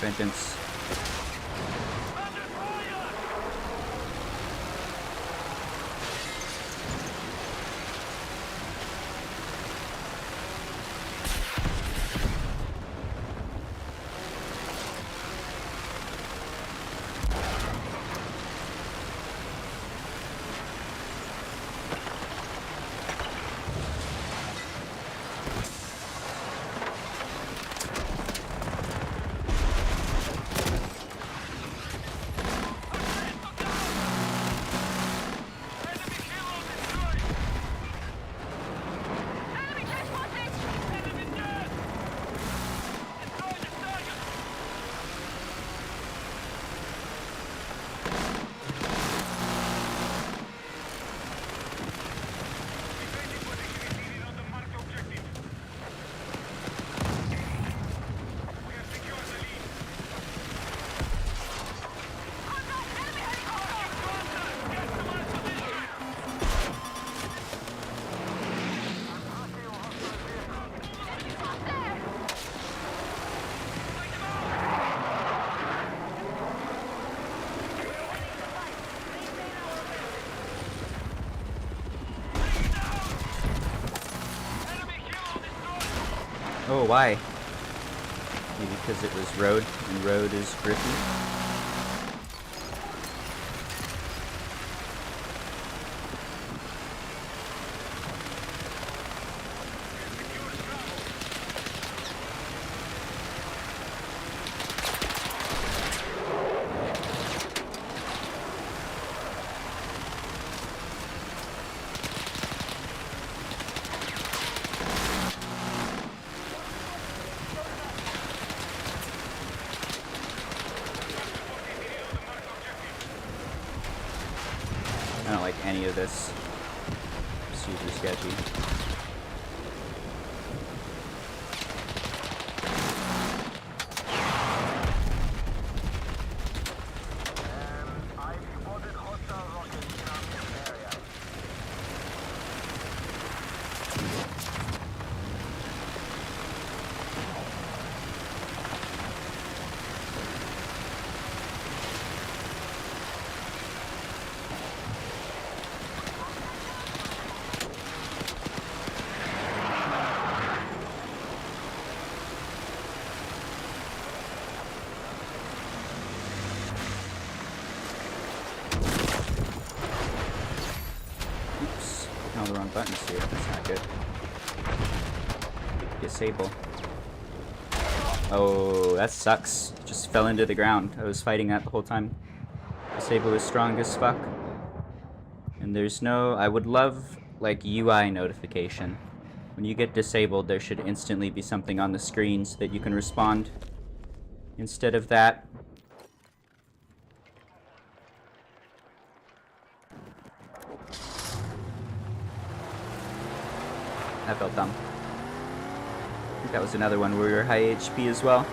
Vengeance. Oh, why? Maybe because it was road, and road is grippy. I don't like any of this. Super sketchy. wrong buttons here. That's not good. Disable. Oh, that sucks. Just fell into the ground. I was fighting that the whole time. Disable is strong as fuck. And there's no... I would love, like, UI notification. When you get disabled, there should instantly be something on the screen so that you can respond. Instead of that... That felt dumb. I think that was another one where we were high HP as well.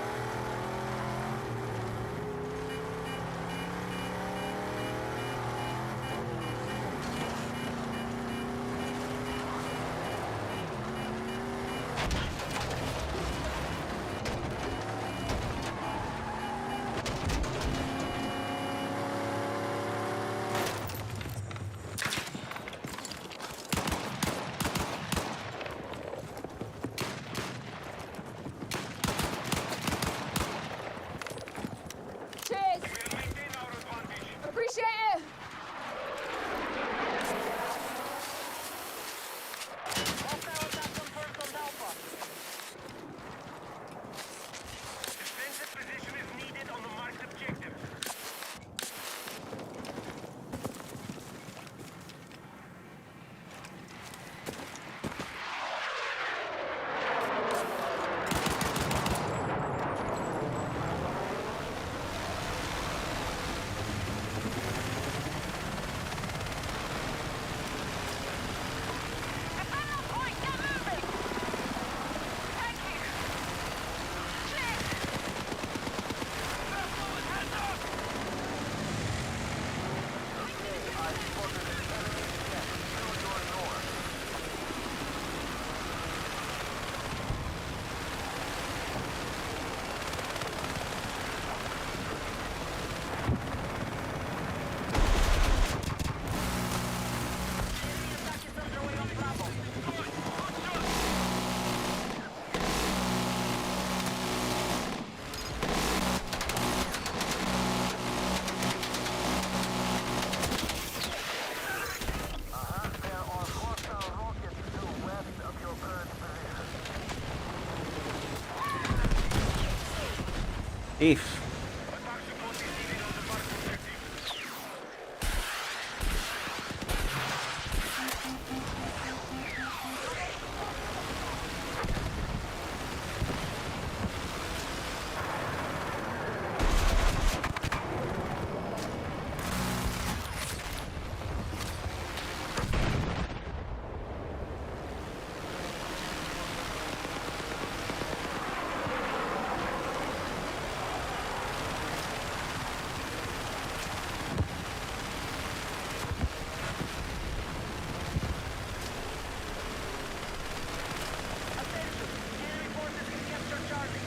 Cheers! We'll maintain our advantage. Appreciate it! Hostile attack confirmed on Alpha. Defensive position is needed on the marked objective. Final point, get moving! Thank you! Cheers! Enemy attack is underway on Bravo. There are hostile rockets due west of your current position. Thief. Attack support is needed on the marked objective. Attention! Enemy forces can capture Charlie.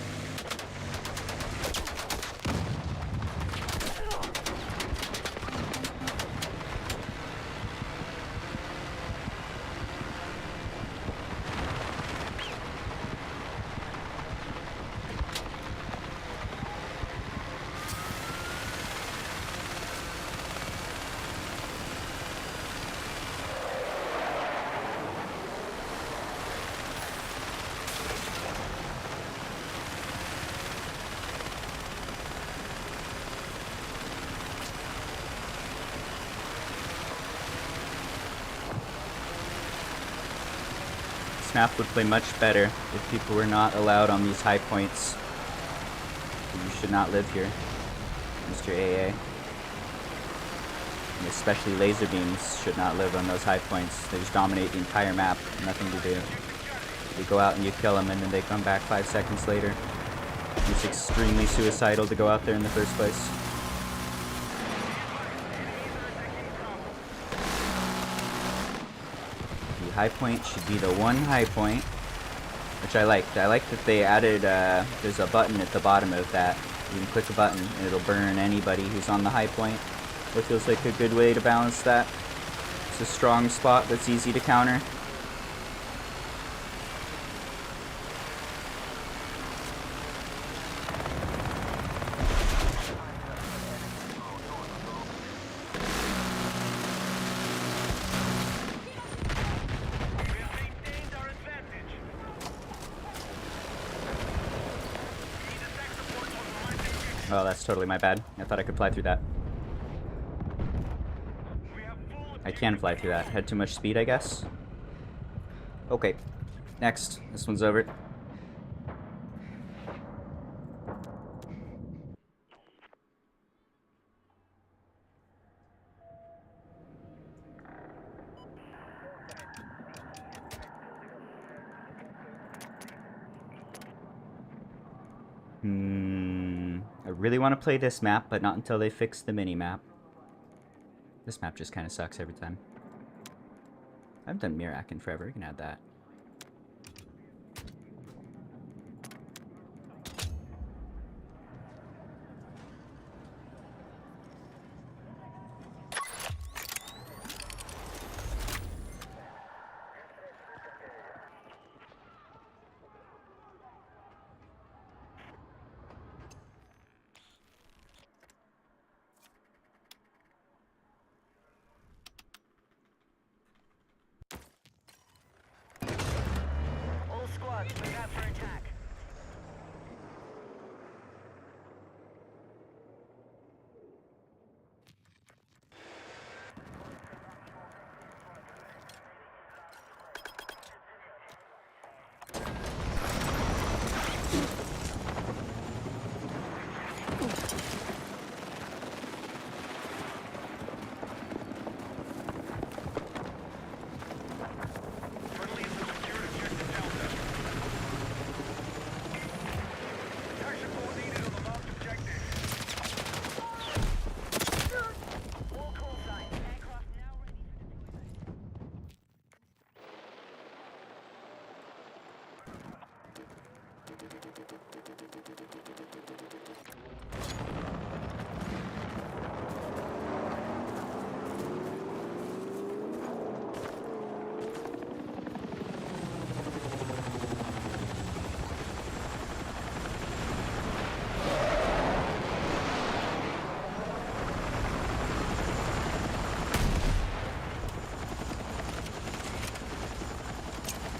Snap would play much better if people were not allowed on these high points. You should not live here, Mr. AA. And especially laser beams should not live on those high points. They just dominate the entire map, nothing to do. You go out and you kill them and then they come back 5 seconds later. It's extremely suicidal to go out there in the first place. The high point should be the one high point, which I liked. I like that they added, there's a button at the bottom of that. You can click a button and it'll burn anybody who's on the high point. It feels like a good way to balance that. It's a strong spot that's easy to counter. Oh, that's totally my bad. I thought I could fly through that. We have full I can fly through that. Had too much speed, I guess. Okay. Next. This one's over. I really want to play this map, but not until they fix the mini-map. This map just kind of sucks every time. I haven't done Mirak in forever. You can add that. All squads, move out for attack. friendly has secured objective Delta. Air support needed on the marked objective. All call signs. Aircraft now ready for deployment.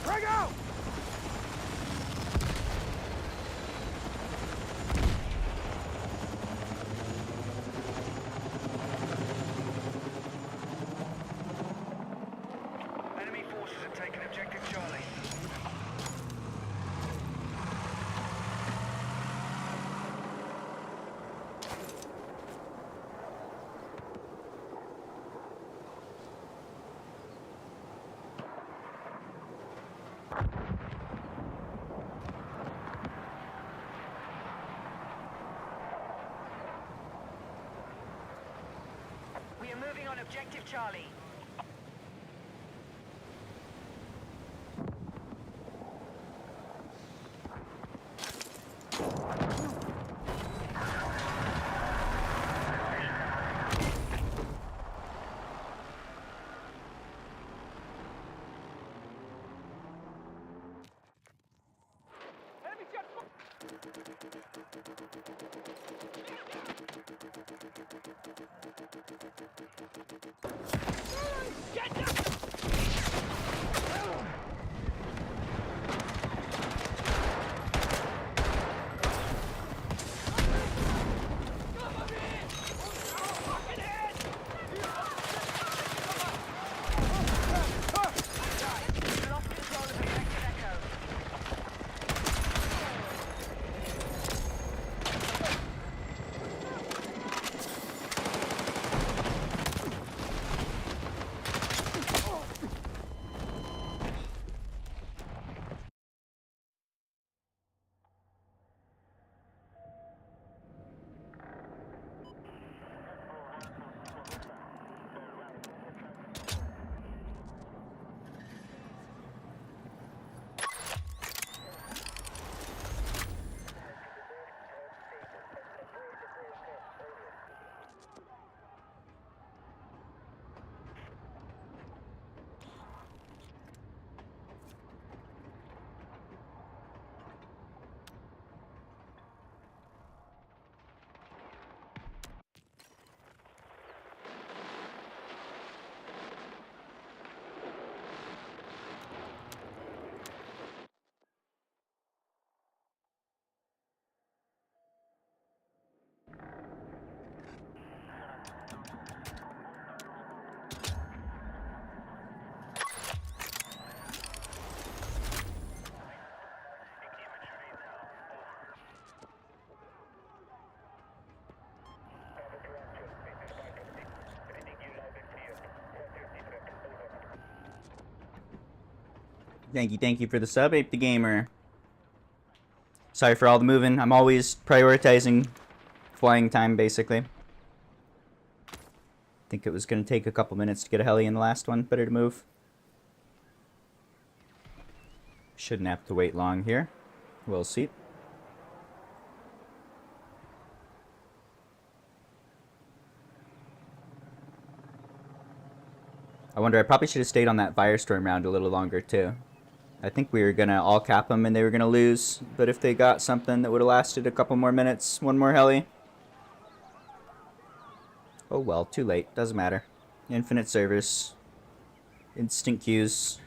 Frag out! Enemy forces have taken objective Charlie. We are moving on objective Charlie. We've lost control of objective Echo. Thank you for the sub, Ape the Gamer. Sorry for all the moving. I'm always prioritizing flying time, basically. I think it was going to take a couple minutes to get a heli in the last one. Better to move. Shouldn't have to wait long here. We'll see. I wonder, I probably should have stayed on that Firestorm round a little longer, too. I think we were going to all cap them and they were going to lose. But if they got something that would have lasted a couple more minutes, one more heli. Oh well, too late. Doesn't matter. Infinite service. Instant queues.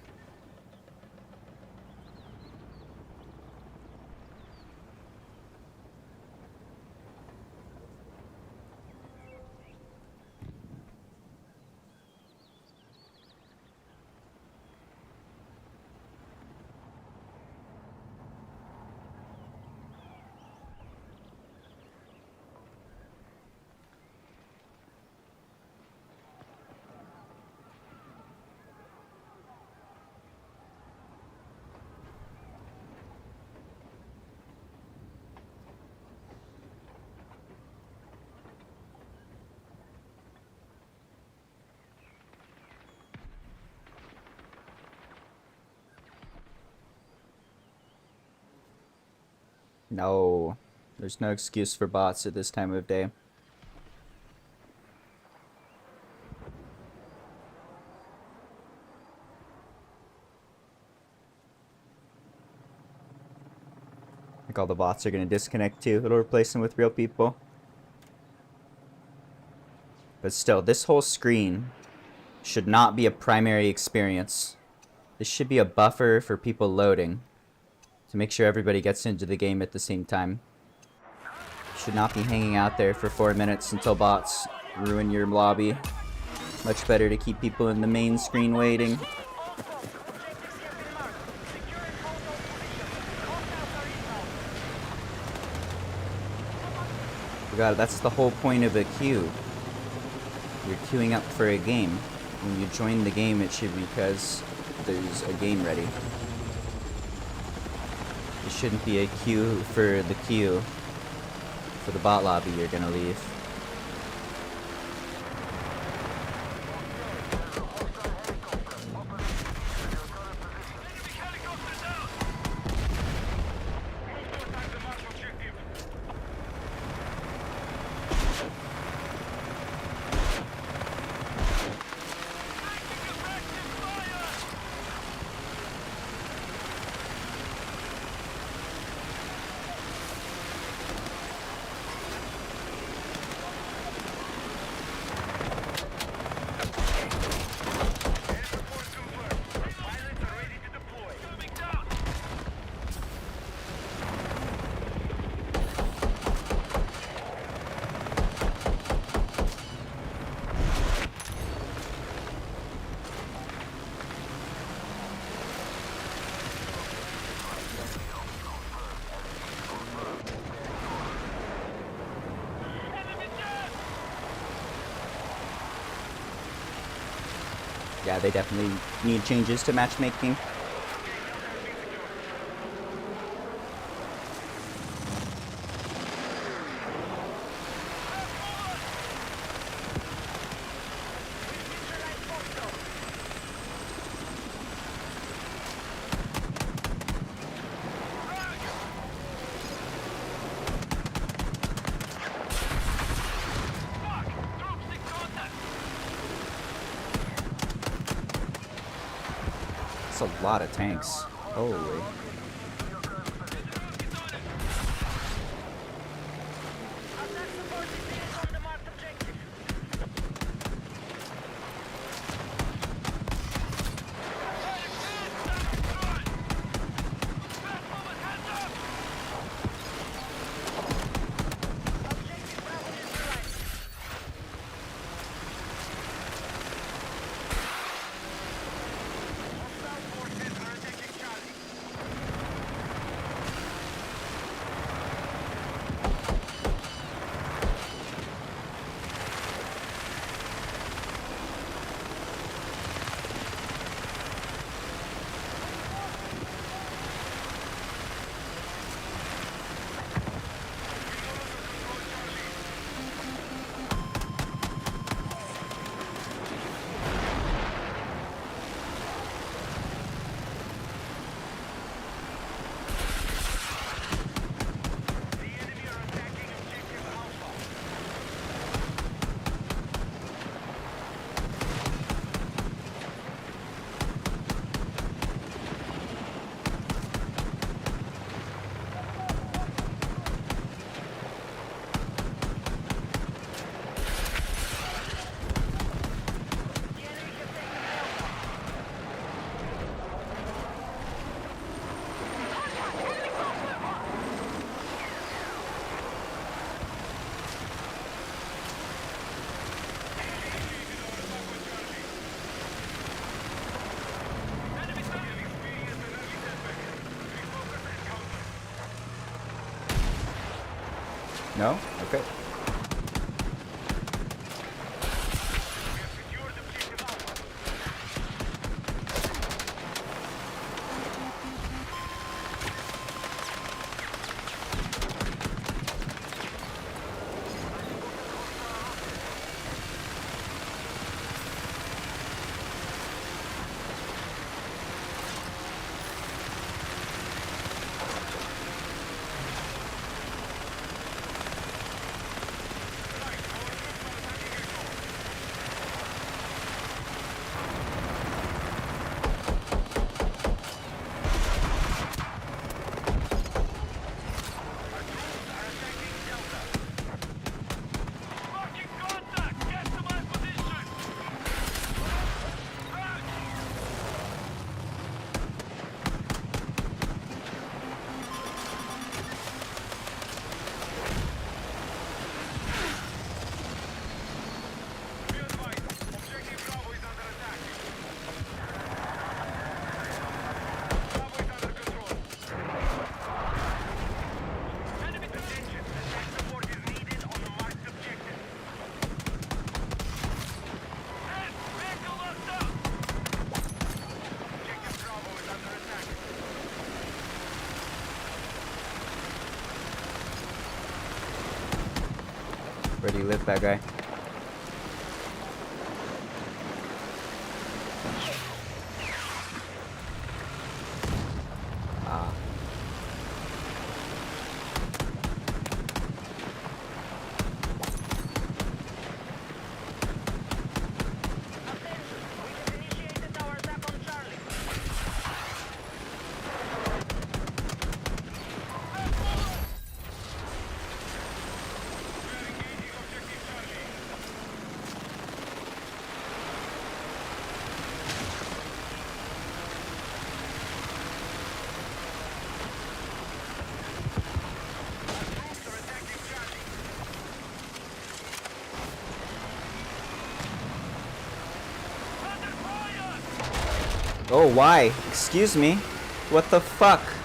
No, there's no excuse for bots at this time of day. I think all the bots are going to disconnect too. It'll replace them with real people. But still, this whole screen should not be a primary experience. This should be a buffer for people loading, to make sure everybody gets into the game at the same time. Should not be hanging out there for 4 minutes until bots ruin your lobby. Much better to keep people in the main screen waiting. God, that's the whole point of a queue. You're queuing up for a game. When you join the game, it should be because there's a game ready. It shouldn't be a queue for the queue. For the bot lobby you're gonna leave. Yeah, they definitely need changes to matchmaking. A lot of tanks. Holy. No? Okay. We have secured objective Alpha. Right, our troops are attacking Echo. Our troops are attacking Delta. Marking contact! Get to my position! Crash! Be advised, objective Bravo is under attack. Bravo is under control. Enemy attention! Attack support is needed on the marked objective. Hey, vehicle locked up! Objective Bravo is under attack. Where do you live, bad guy? Ah. Attention, we have initiated our attack on Charlie. We are engaging objective Charlie. Our troops are attacking Charlie. Under fire! Oh, why? Excuse me? What the fuck? Targeting Charlie.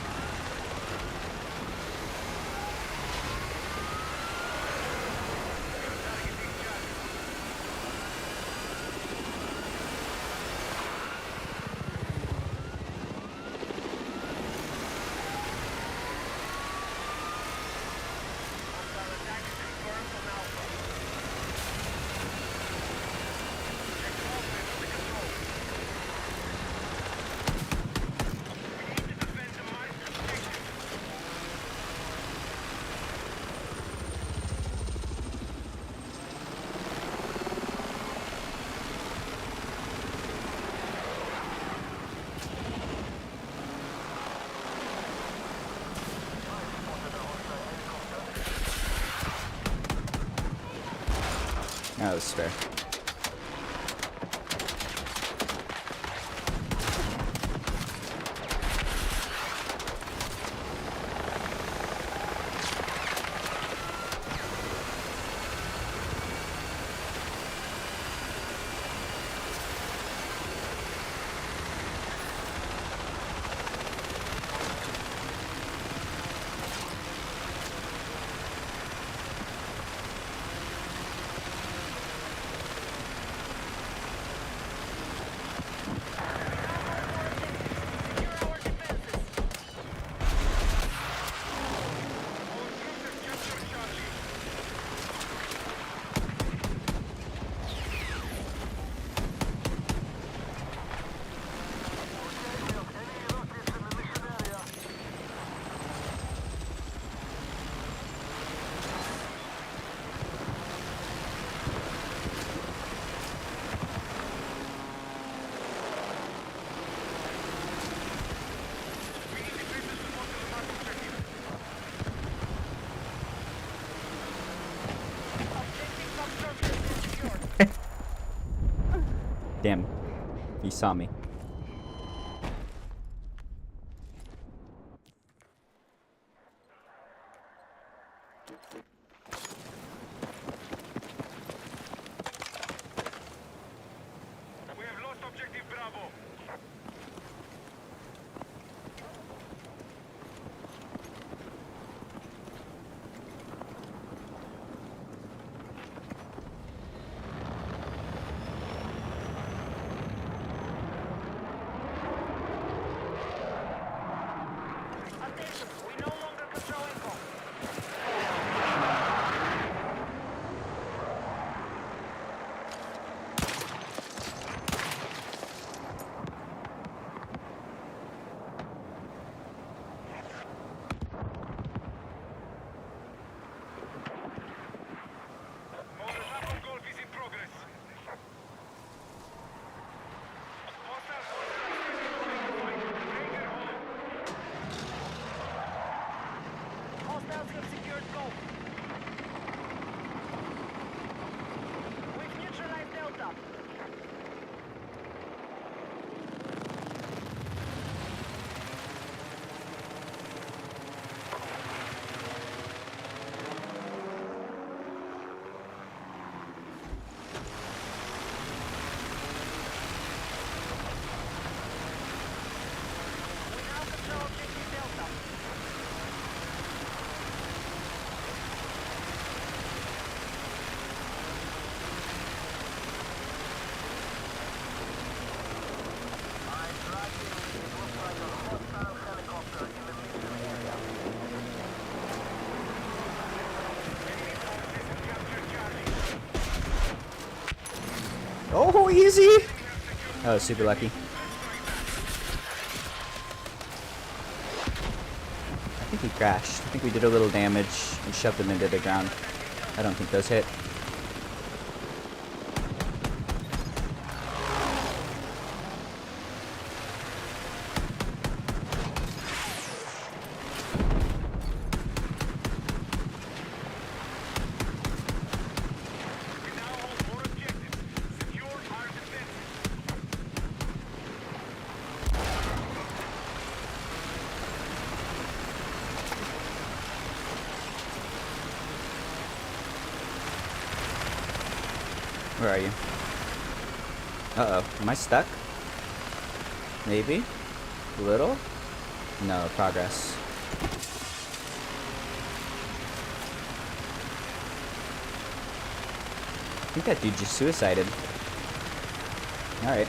Hostile attack is confirmed on Alpha. Objective Alpha is under control. We need to defend the marked objective. That was fair. Secure our defenses. Our troops have captured Charlie. We need defensive support to the marked objective. Objective subsurface is secured. Damn. He saw me. We have lost objective Bravo. Oh, easy! Oh, super lucky. I think he crashed. I think we did a little damage and shoved him into the ground. I don't think those hit. We now hold more objectives. Secure our defenses. Where are you? Uh-oh. Am I stuck? Maybe? A little? No, progress. I think that dude just suicided. Alright.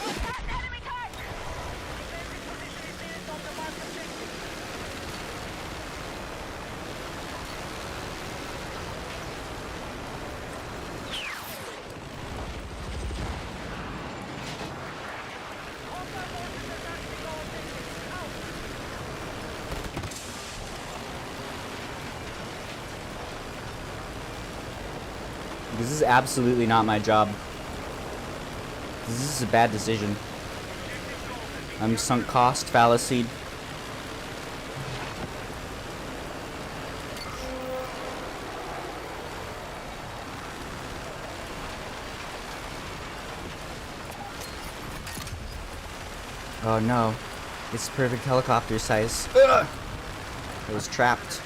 Contact enemy tank! Defensive position is needed on the marked objective. Hostile forces attacking our objective. Out! This is absolutely not my job. This is a bad decision. I'm sunk cost fallacy. Oh no. It's perfect helicopter size. Ugh! I was trapped.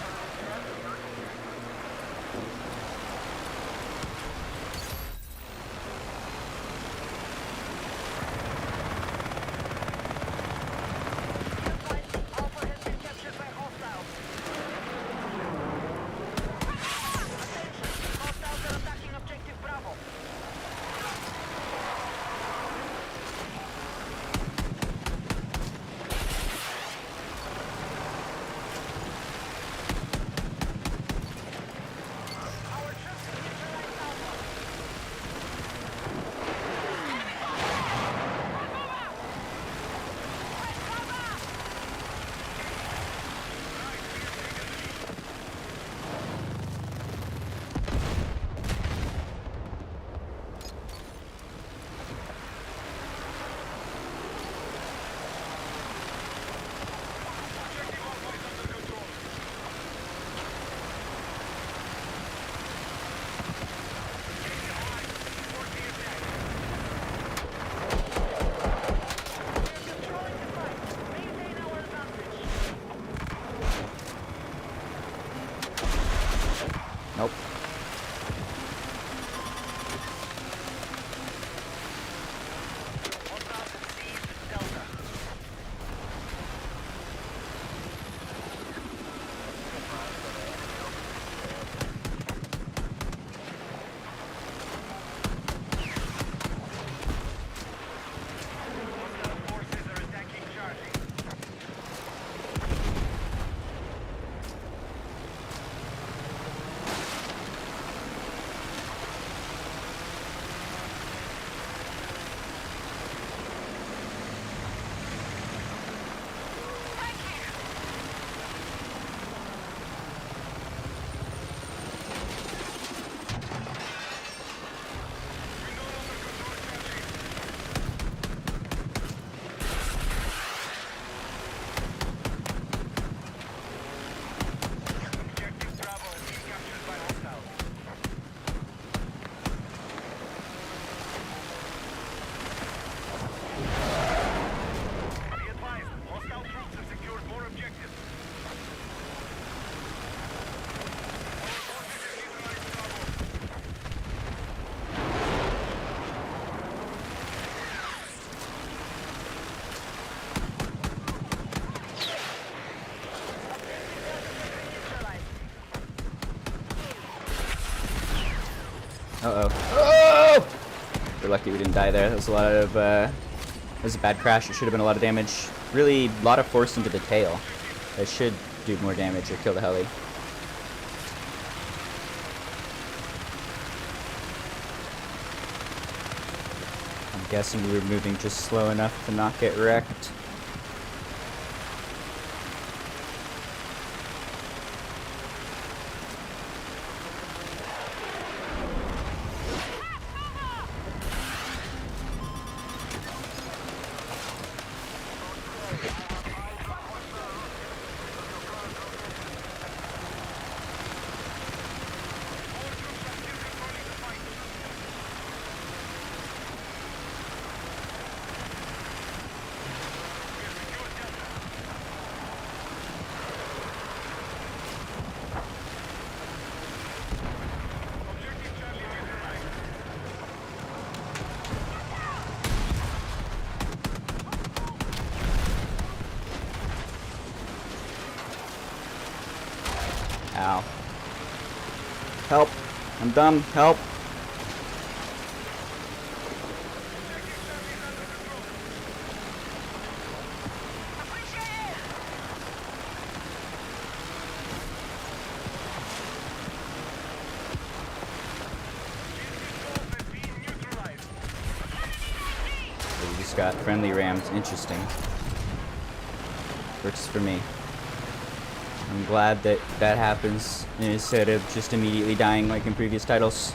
Alpha has been captured by hostiles. Attention! Hostiles are attacking objective Bravo. Our troops have neutralized Alpha. Enemy fire! Move out! Press cover! Objective Alpha is under control. Support the attack. We are controlling the fight. Maintain our advantage. Nope. Hostiles have seized Delta. Hostile forces are attacking Charlie. Uh-oh. Oh! We're lucky we didn't die there. That was a lot of, that was a bad crash. It should have been a lot of damage. Really, a lot of force into the tail. That should do more damage or kill the heli. I'm guessing we were moving just slow enough to not get wrecked. Ow. Help. I'm dumb. Help. We just got friendly rams. Interesting. Works for me. I'm glad that that happens instead of just immediately dying like in previous titles.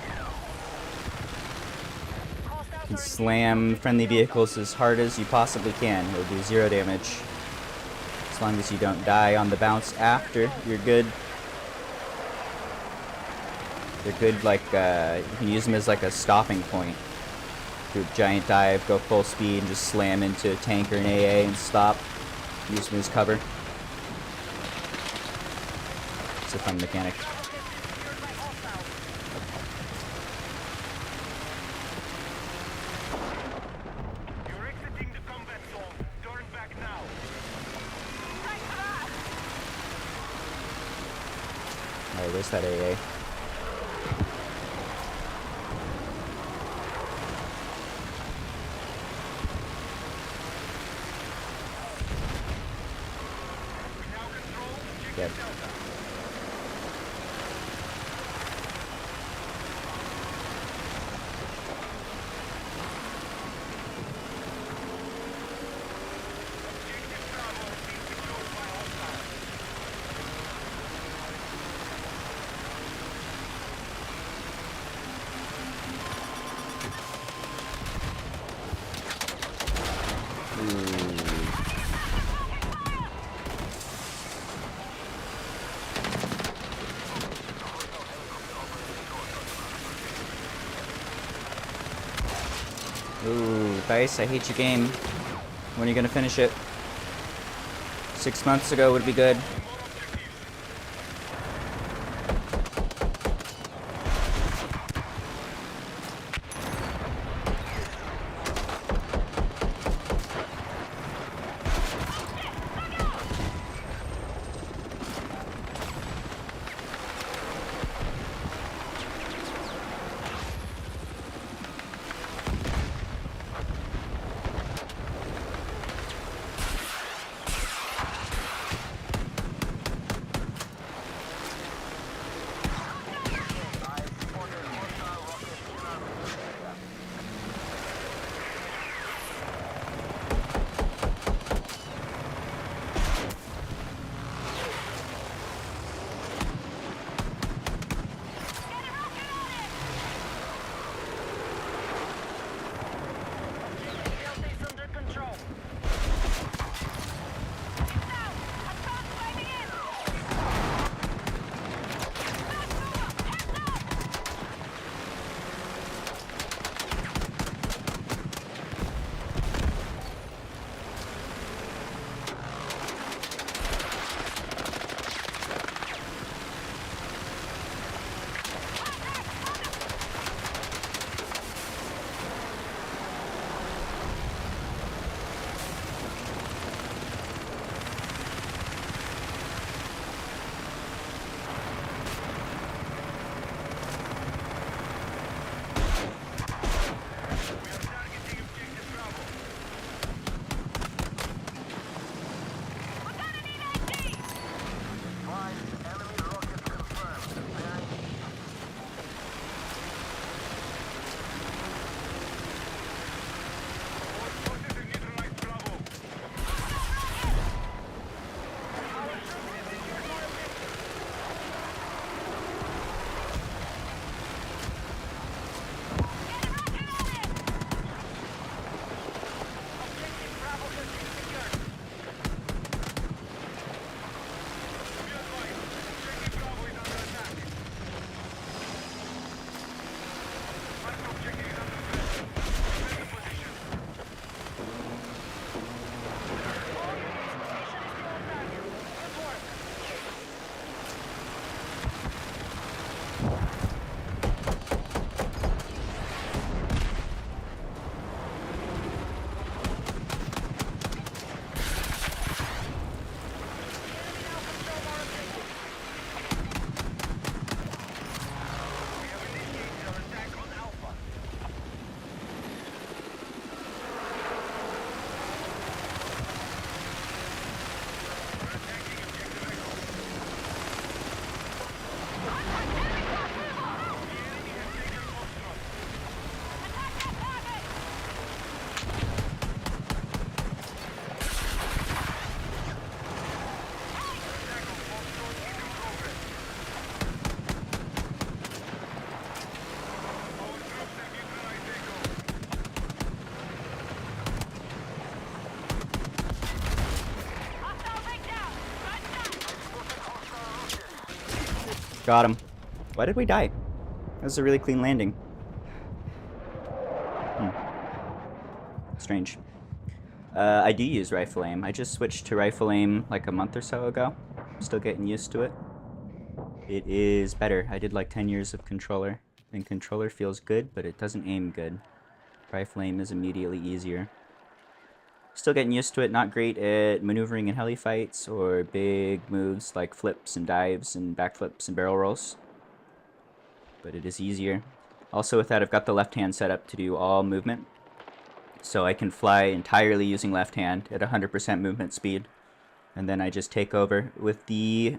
You can slam friendly vehicles as hard as you possibly can. It'll do 0 damage. As long as you don't die on the bounce after, you're good. They're good like, you can use them as like a stopping point. Do a giant dive, go full speed, and just slam into a tank or an AA and stop. Use them as cover. It's a fun mechanic. You're exiting the combat zone. Turn back now. Alright, where's that AA? We now control objective Yep. Delta. Objective Bravo has been secured by hostiles. Ooh, Dice, I hate your game. When are you gonna finish it? 6 months ago would be good. More objectives. Got him. Why did we die? That was a really clean landing. Strange. I do use rifle aim. I just switched to rifle aim like a month or so ago. Still getting used to it. It is better. I did like 10 years of controller. And controller feels good, but it doesn't aim good. Rifle aim is immediately easier. Still getting used to it. Not great at maneuvering in heli fights or big moves like flips and dives and backflips and barrel rolls. But it is easier. Also with that, I've got the left hand set up to do all movement. So I can fly entirely using left hand at 100% movement speed. And then I just take over with the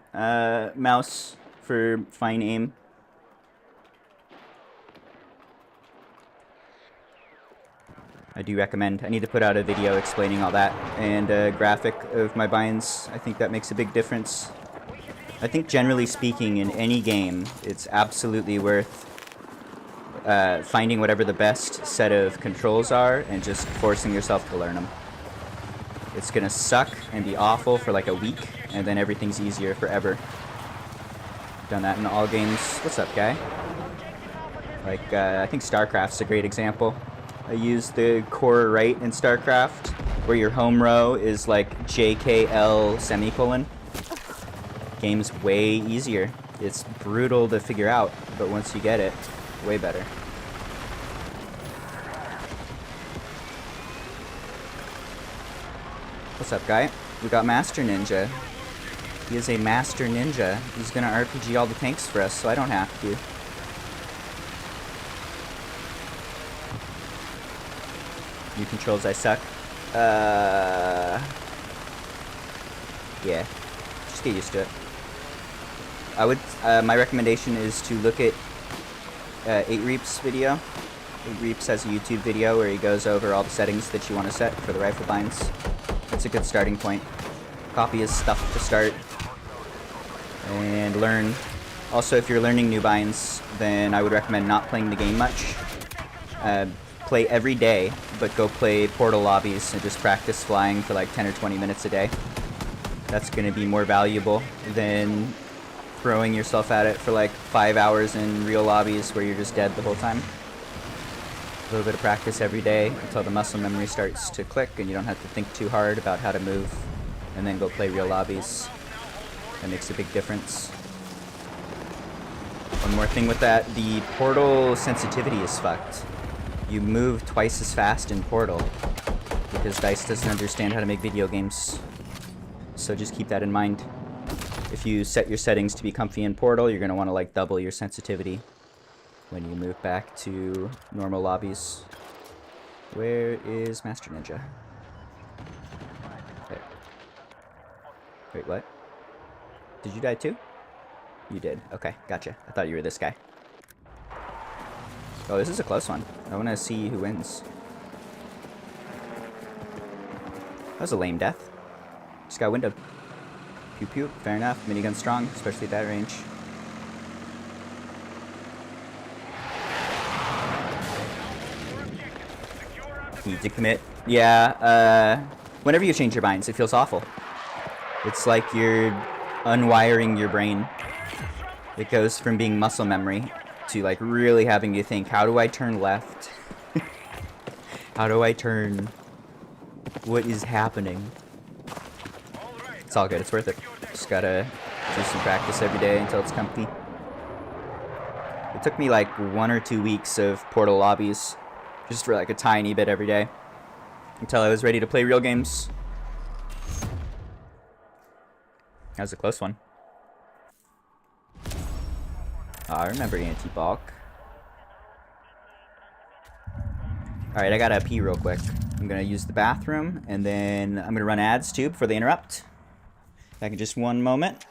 mouse for fine aim. I do recommend. I need to put out a video explaining all that and a graphic of my binds. I think that makes a big difference. I think generally speaking in any game, it's absolutely worth finding whatever the best set of controls are and just forcing yourself to learn them. It's gonna suck and be awful for like a week, and then everything's easier forever. Done that in all games. What's up, guy? Like, I think StarCraft's a great example. I use the core right in StarCraft, where your home row is like JKL semicolon. Game's way easier. It's brutal to figure out, but once you get it, way better. What's up, guy? We got Master Ninja. He is a Master Ninja. He's gonna RPG all the tanks for us, so I don't have to. New controls, I suck. Yeah. Just get used to it. I would, my recommendation is to look at 8Reap's video. 8Reaps has a YouTube video where he goes over all the settings that you want to set for the rifle binds. That's a good starting point. Copy his stuff to start and learn. Also, if you're learning new binds, then I would recommend not playing the game much. Play every day, but go play portal lobbies and just practice flying for like 10 or 20 minutes a day. That's going to be more valuable than throwing yourself at it for like 5 hours in real lobbies where you're just dead the whole time. A little bit of practice every day until the muscle memory starts to click and you don't have to think too hard about how to move, and then go play real lobbies. That makes a big difference. One more thing with that, the portal sensitivity is fucked. You move twice as fast in Portal because DICE doesn't understand how to make video games. So just keep that in mind. If you set your settings to be comfy in Portal, you're going to want to like double your sensitivity when you move back to normal lobbies. Where is Master Ninja? Okay. Wait, what? Did you die too? You did. Okay, gotcha. I thought you were this guy. Oh, this is a close one. I want to see who wins. That was a lame death. Just got windowed. Pew pew. Fair enough. Minigun strong, especially at that range. Need to commit. Yeah, whenever you change your binds, it feels awful. It's like you're unwiring your brain. It goes from being muscle memory to like really having to think, how do I turn left? How do I turn? What is happening? It's all good, it's worth it. Just gotta do some practice every day until it's comfy. It took me like 1 or 2 weeks of Portal lobbies, just for like a tiny bit every day, until I was ready to play real games. That was a close one. Oh, I remember anti-balk. Alright, I gotta pee real quick. I'm gonna use the bathroom, and then I'm gonna run ads too before they interrupt. Back in just 1 moment.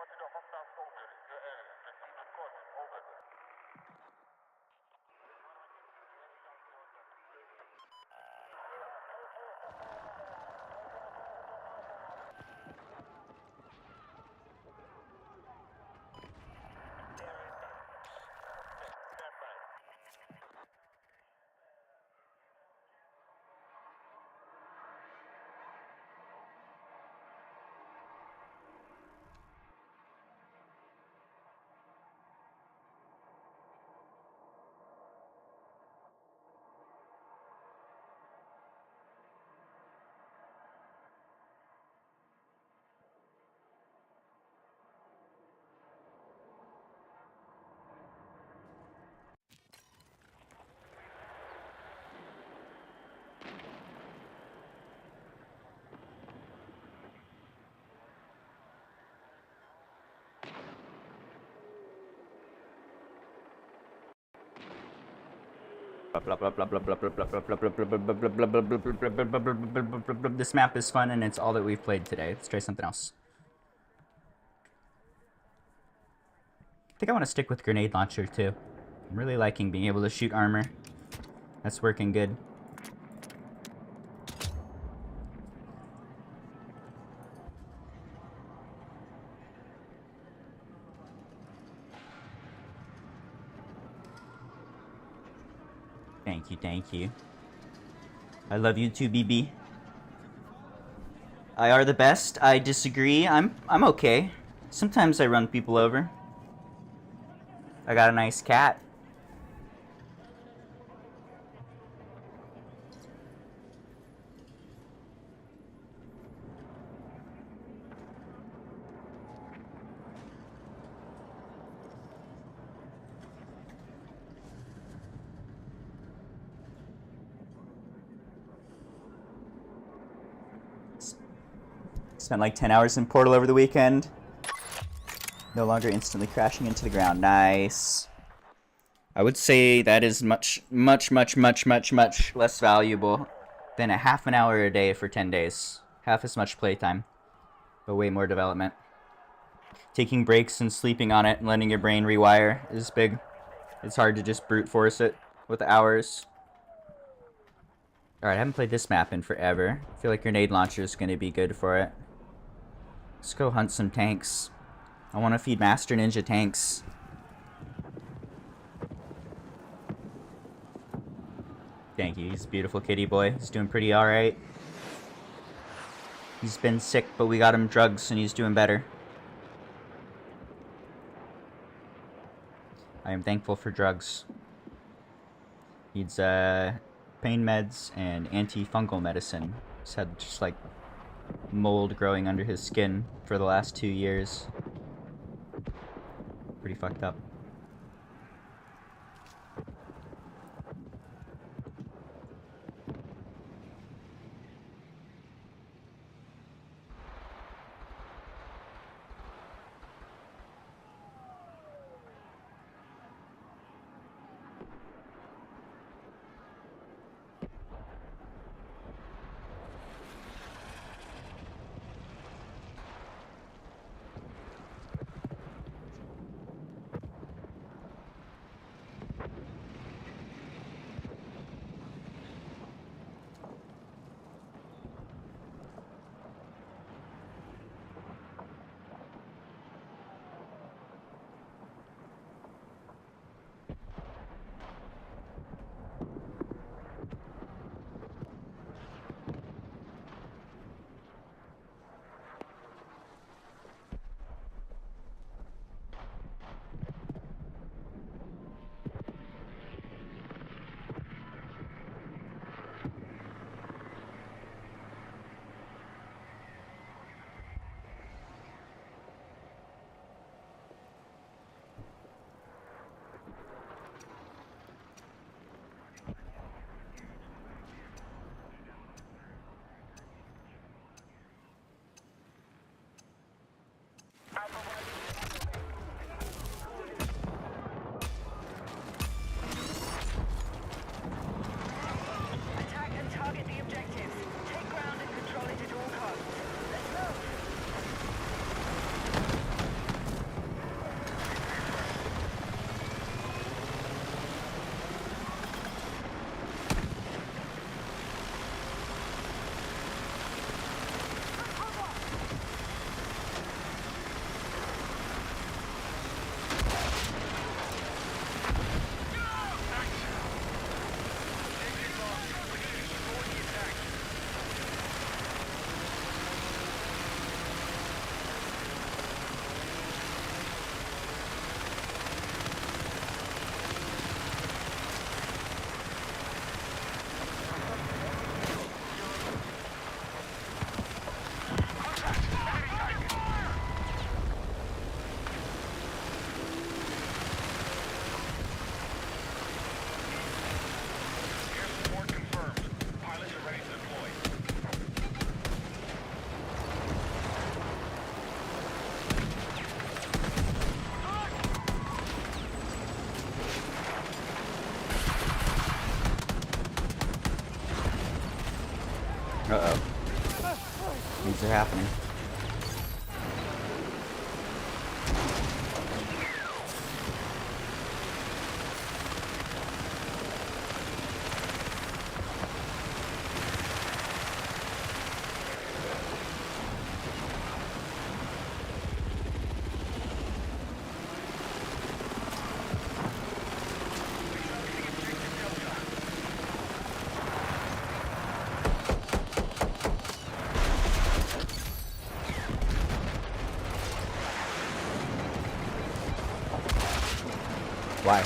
Spotted a hostile soldier in your area. Receiving coordinates. Over. This map is fun and it's all that we've played today. Let's try something else. I think I want to stick with grenade launcher too. I'm really liking being able to shoot armor. That's working good. Thank you, thank you. I love you too, BB. I are the best. I disagree. I'm okay. Sometimes I run people over. I got a nice cat. Spent like 10 hours in Portal over the weekend. No longer instantly crashing into the ground. Nice. I would say that is much less valuable than a half an hour a day for 10 days. Half as much playtime, but way more development. Taking breaks and sleeping on it and letting your brain rewire is big. It's hard to just brute force it with hours. Alright, I haven't played this map in forever. I feel like grenade launcher is going to be good for it. Let's go hunt some tanks. I want to feed Master Ninja tanks. Thank you. He's a beautiful kitty boy. He's doing pretty alright. He's been sick, but we got him drugs and he's doing better. I am thankful for drugs. Needs pain meds and antifungal medicine. He's had just like mold growing under his skin for the last 2 years. Pretty fucked up. Things are happening. Why?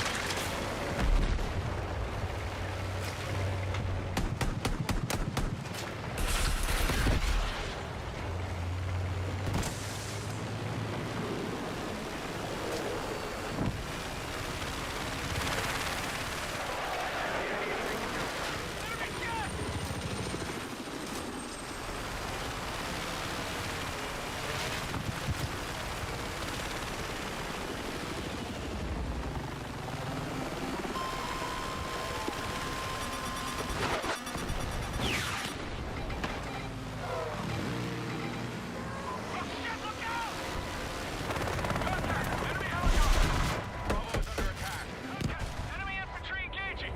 Enemy infantry engaging.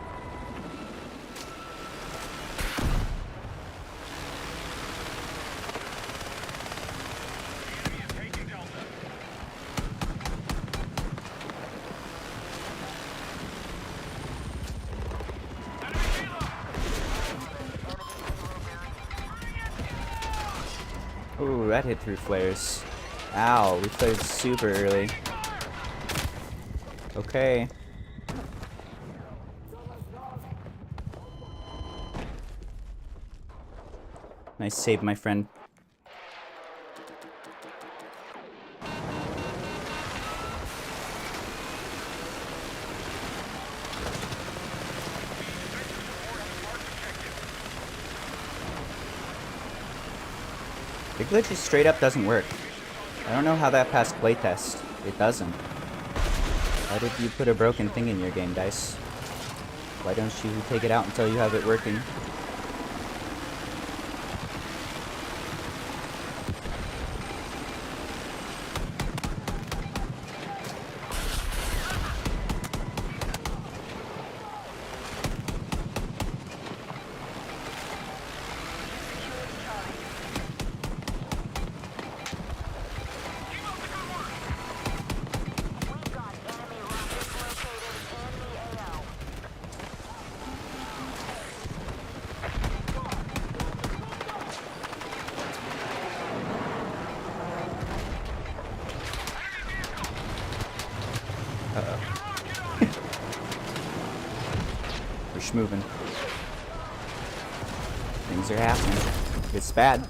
The enemy is taking Delta. Enemy helo. Ooh, that hit through flares. Ow, we flared super early. Okay. Nice save, my friend. The glitch just straight up doesn't work. I don't know how that passed playtest. It doesn't. Why did you put a broken thing in your game, Dice? Why don't you take it out until you have it working? We've got enemy rockets located in the AO. We're schmoving. Things are happening. It's bad.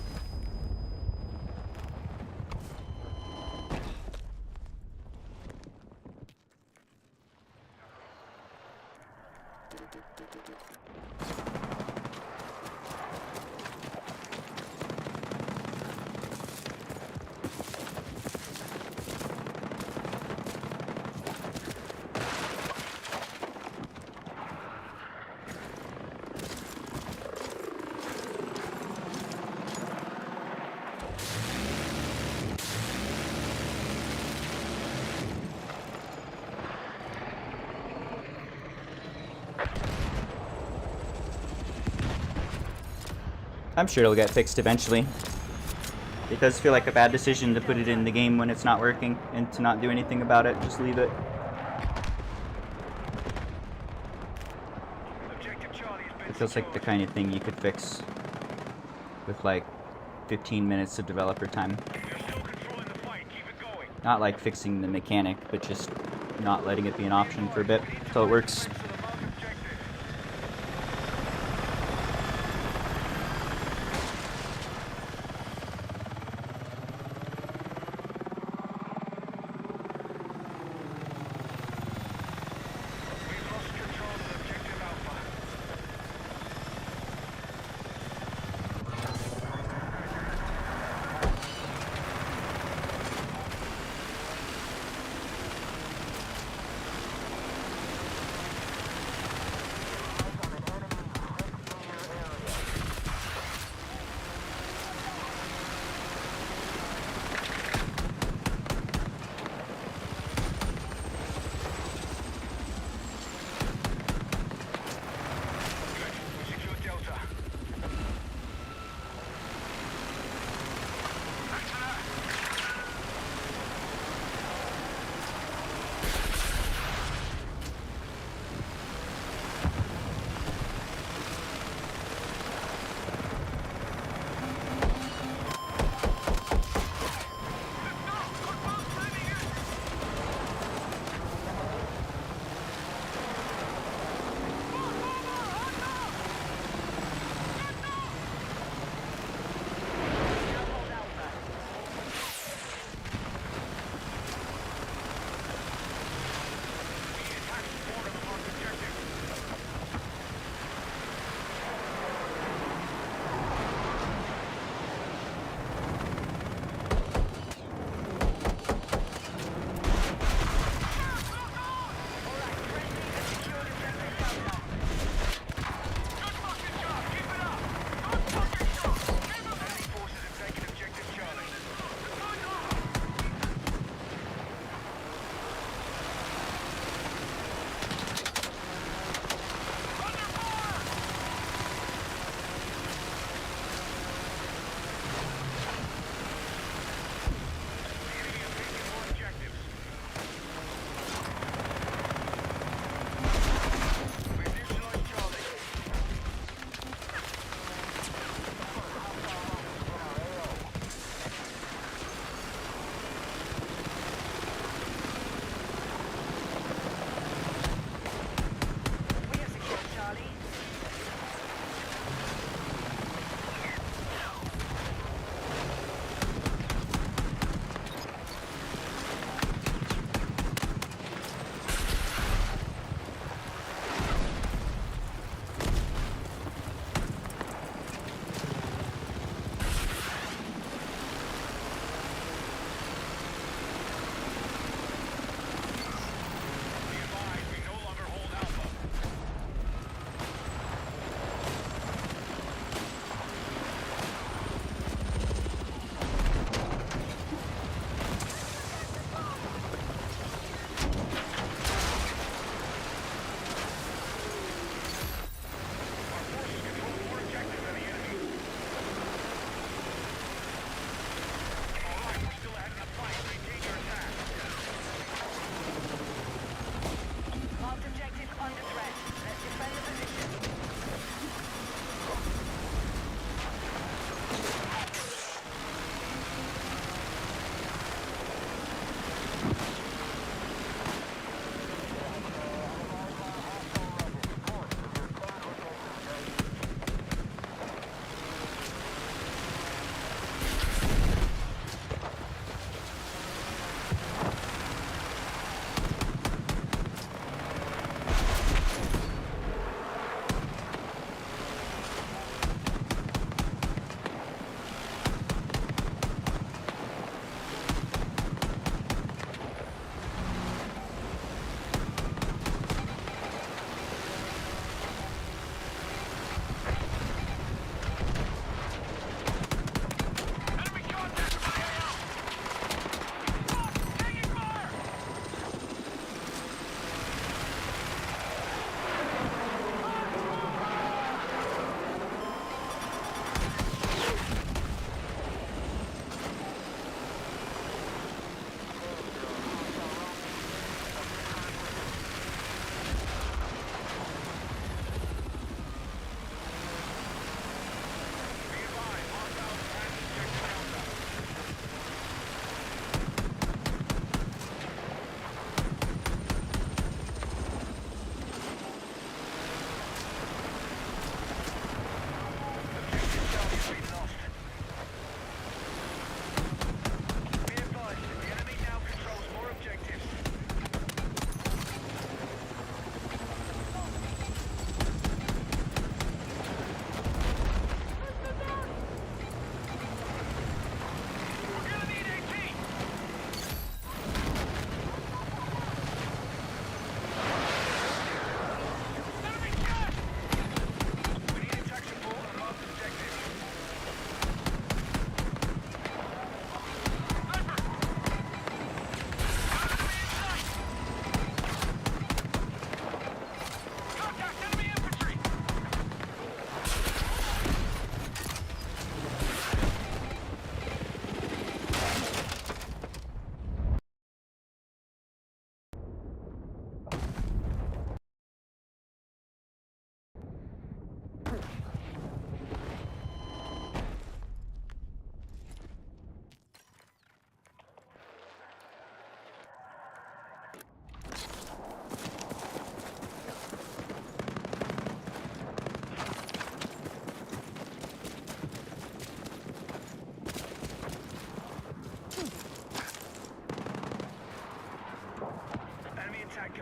I'm sure it'll get fixed eventually. It does feel like a bad decision to put it in the game when it's not working and to not do anything about it. Just leave it. Objective Charlie has been It feels like the kind of thing you could fix with like 15 minutes of developer time. You're still controlling the fight. Keep it going. Not like fixing the mechanic, but just not letting it be an option for a bit until it works. To the mark objective. We've lost control of objective Alpha.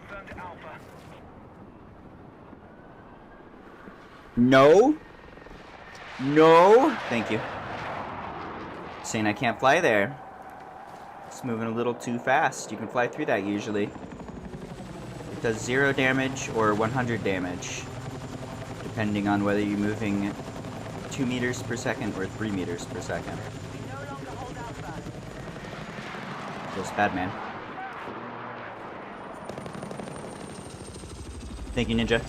confirmed Alpha. No. No. Thank you. Saying I can't fly there. It's moving a little too fast. You can fly through that usually. It does 0 damage or 100 damage, depending on whether you're moving 2 meters per second or 3 meters per second. We no longer hold Alpha. Feels bad, man. Thank you, Ninja.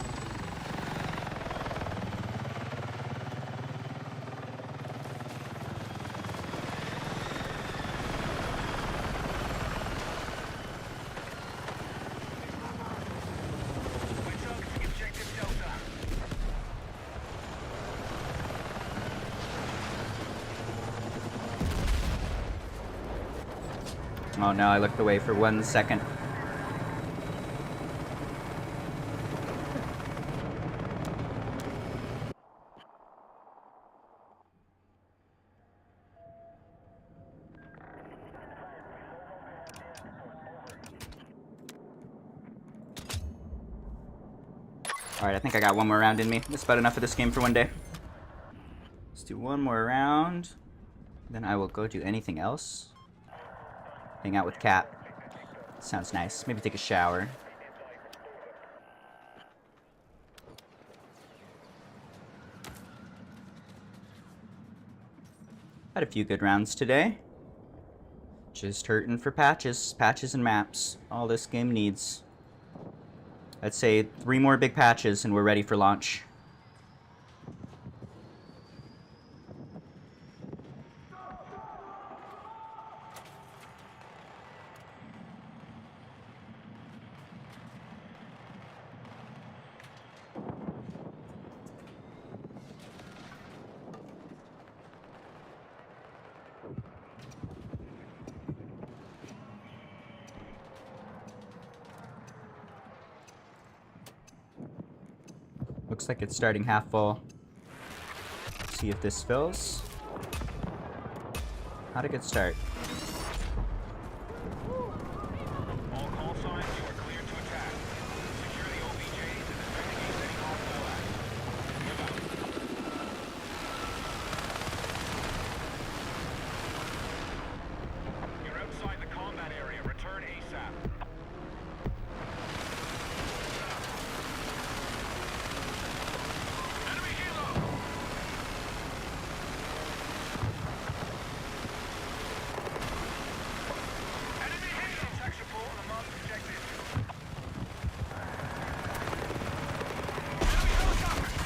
We're targeting objective Delta. Oh no, I looked away for 1 second. Alright, I think I got one more round in me. That's about enough of this game for one day. Let's do one more round. Then I will go do anything else. Hang out with Cat. Sounds nice. Maybe take a shower. Had a few good rounds today. Just hurting for patches. Patches and maps. All this game needs. I'd say 3 more big patches and we're ready for launch. Looks like it's starting half full. See if this fills. Not a good start. All call signs, you are cleared to attack. Secure the OBJs and investigate any hostile acts. You're outside the combat area. Return ASAP. Enemy helo! Enemy helo! Attack support on the marked objective. Enemy helicopter!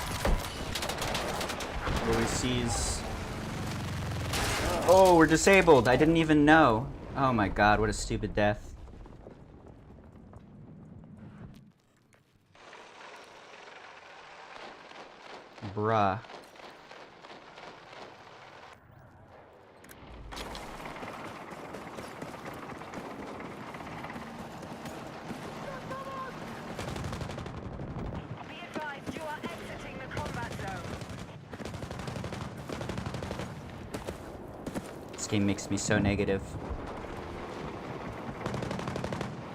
Overseas. Oh, we're disabled. I didn't even know. Oh my god, what a stupid death. Bruh. Be advised, you are exiting the combat zone. This game makes me so negative.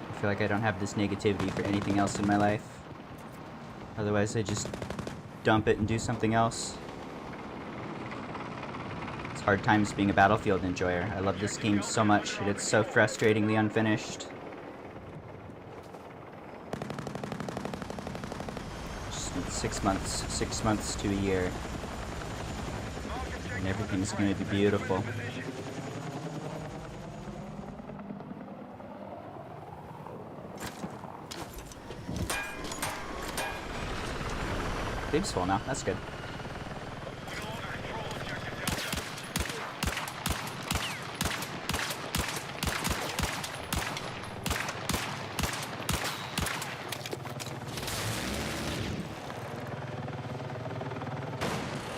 I feel like I don't have this negativity for anything else in my life. Otherwise, I just dump it and do something else. It's hard times being a Battlefield enjoyer. I love this game so much, and it's so frustratingly unfinished. Just need 6 months to a year, and everything's going to be beautiful. Game's full now, that's good. We no longer control objective Delta.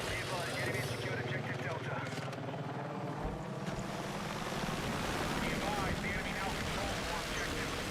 Be advised, the enemy has secured objective Delta. Be advised, the enemy now controls more objectives.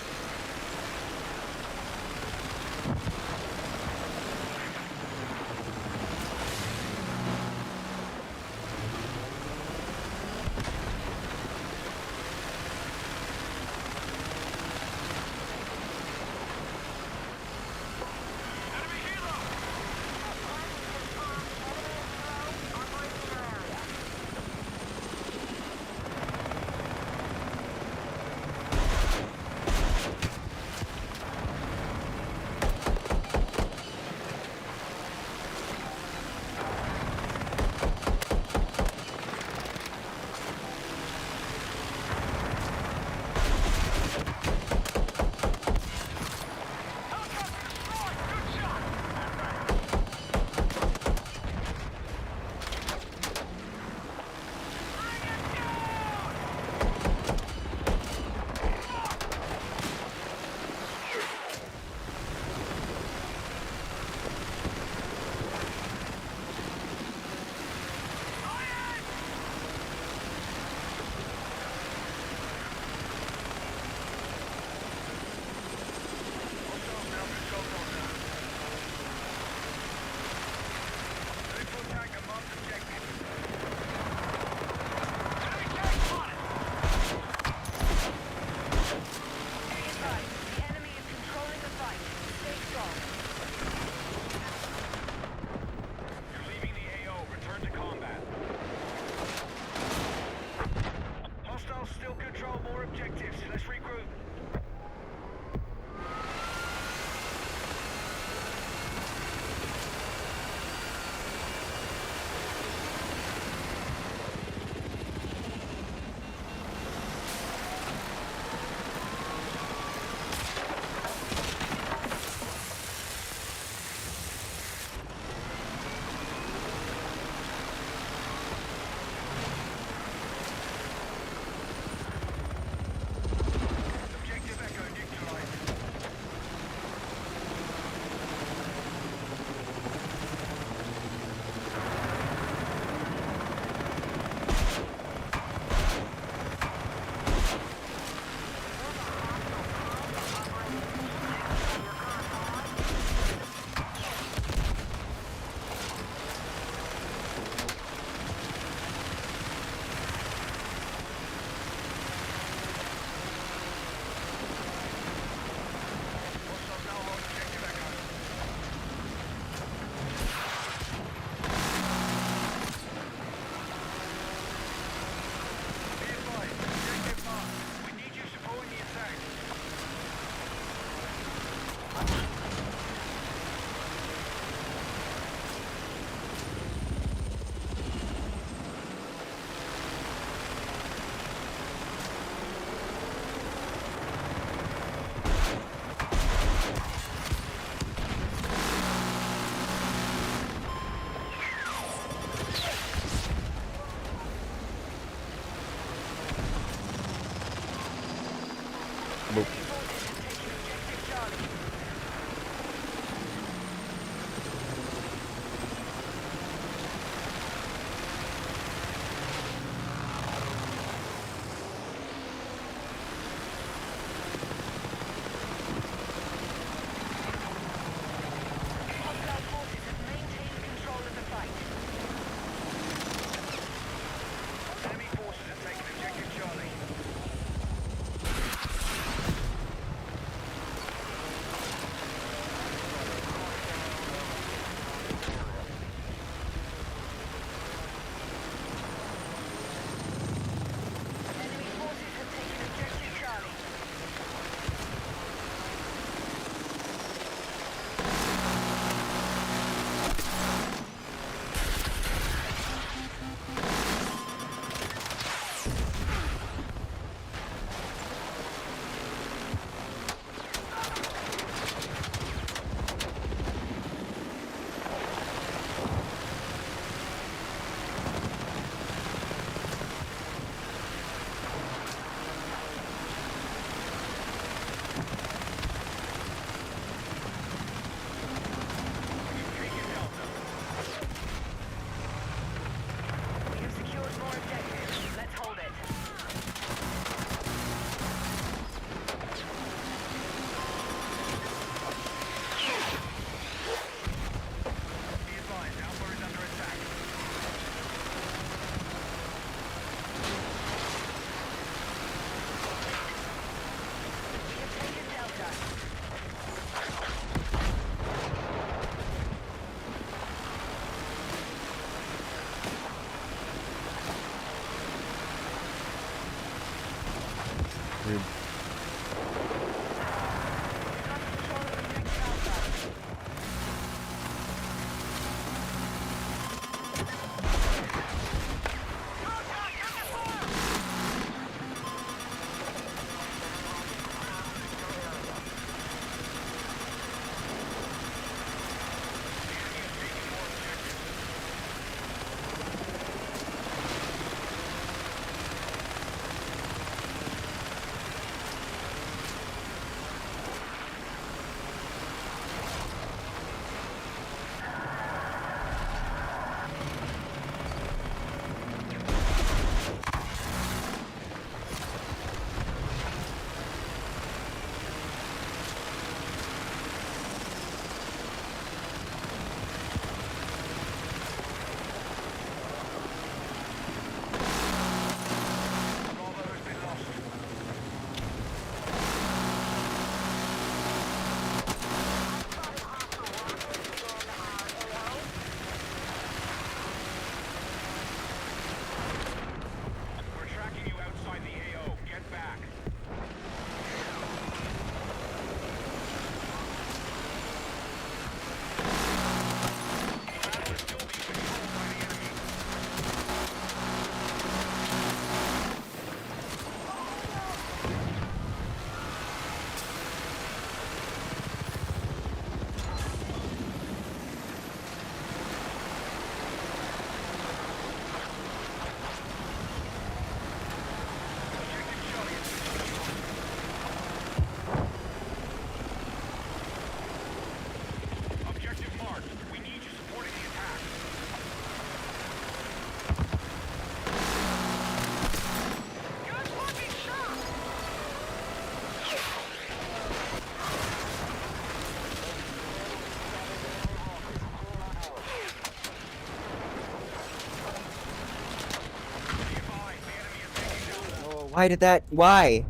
Why did that? Why?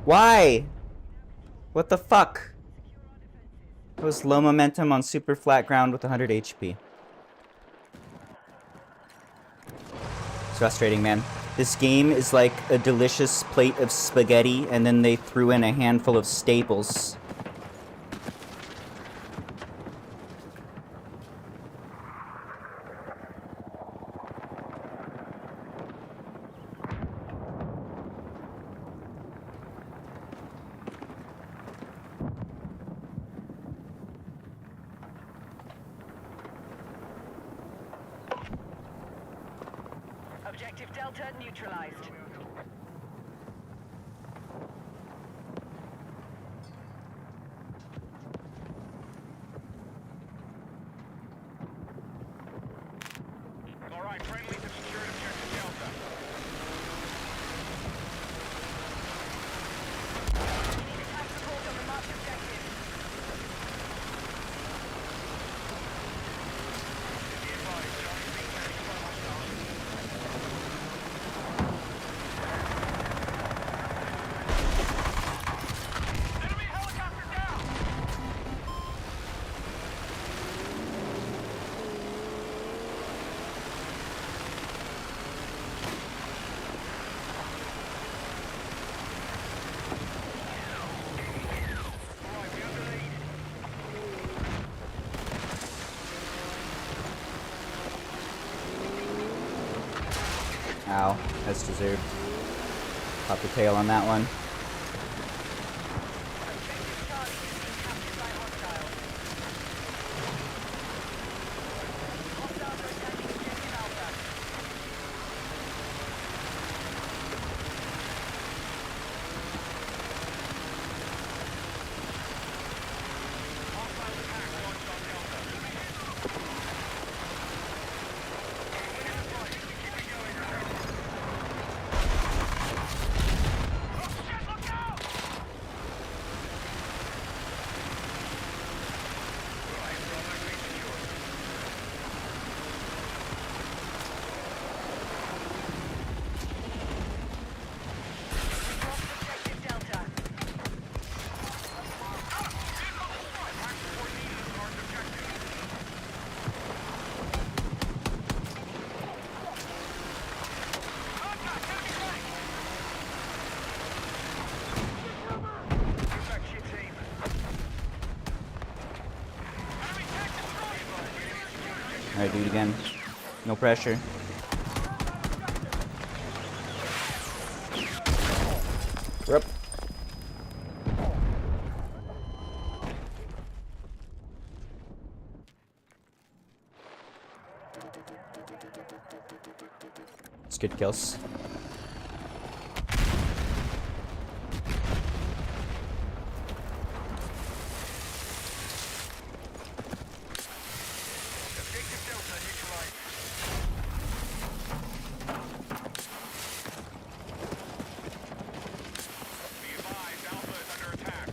Why? What the fuck? That was low momentum on super flat ground with 100 HP. It's frustrating, man. This game is like a delicious plate of spaghetti, and then they threw in a handful of staples. Objective Delta neutralized. All right, friendly to secure objective Delta. We need attack support on the marked objective. Be advised, Charlie's being carried by hostiles. Enemy helicopter down! All right, we have the lead. Ow, that's deserved. Pop the tail on that one. Objective Charlie is being captured by hostiles. Hostiles are attacking objective Alpha. Hostile attack launched on Delta. Keep it going. Oh shit, look out! Right, Bravo, be secure. We lost objective Delta. Vehicle destroyed. Life support needed at the marked objective. Contact, enemy flank! Get back to your team. Enemy tank destroyed! Alright, do it again. No pressure. Yep. It's good kills. Objective Delta neutralized. Be advised, Alpha is under attack.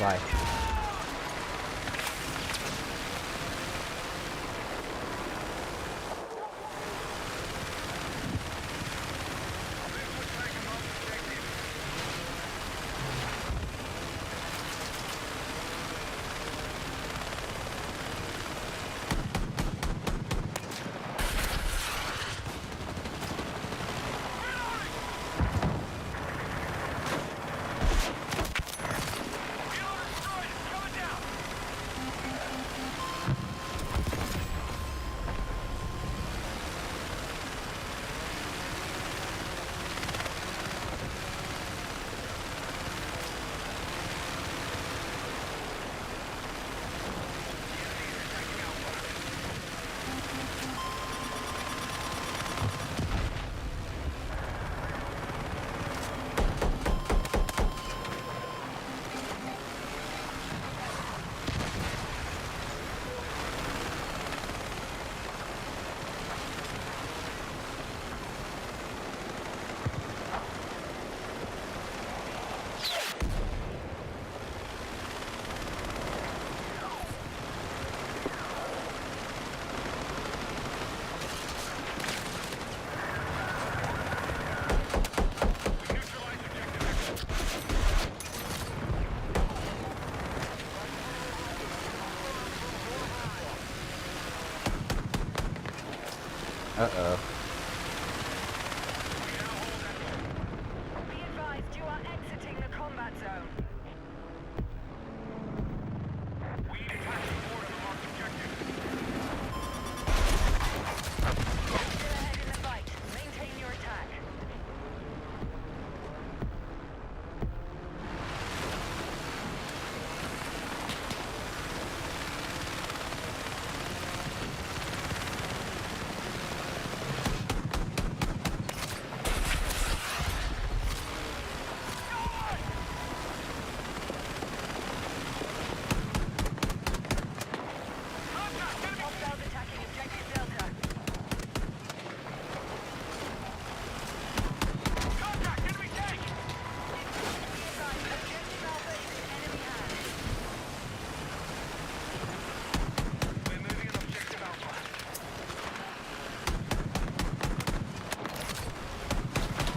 Why? Uh-oh. Be advised, you are exiting the combat zone. We need attaching forward on the marked objective. Still ahead in the fight. Maintain your attack. Hostiles attacking objective Delta. Contact! Enemy tank! Be advised, objective Alpha is in enemy hands. We're moving on objective Alpha.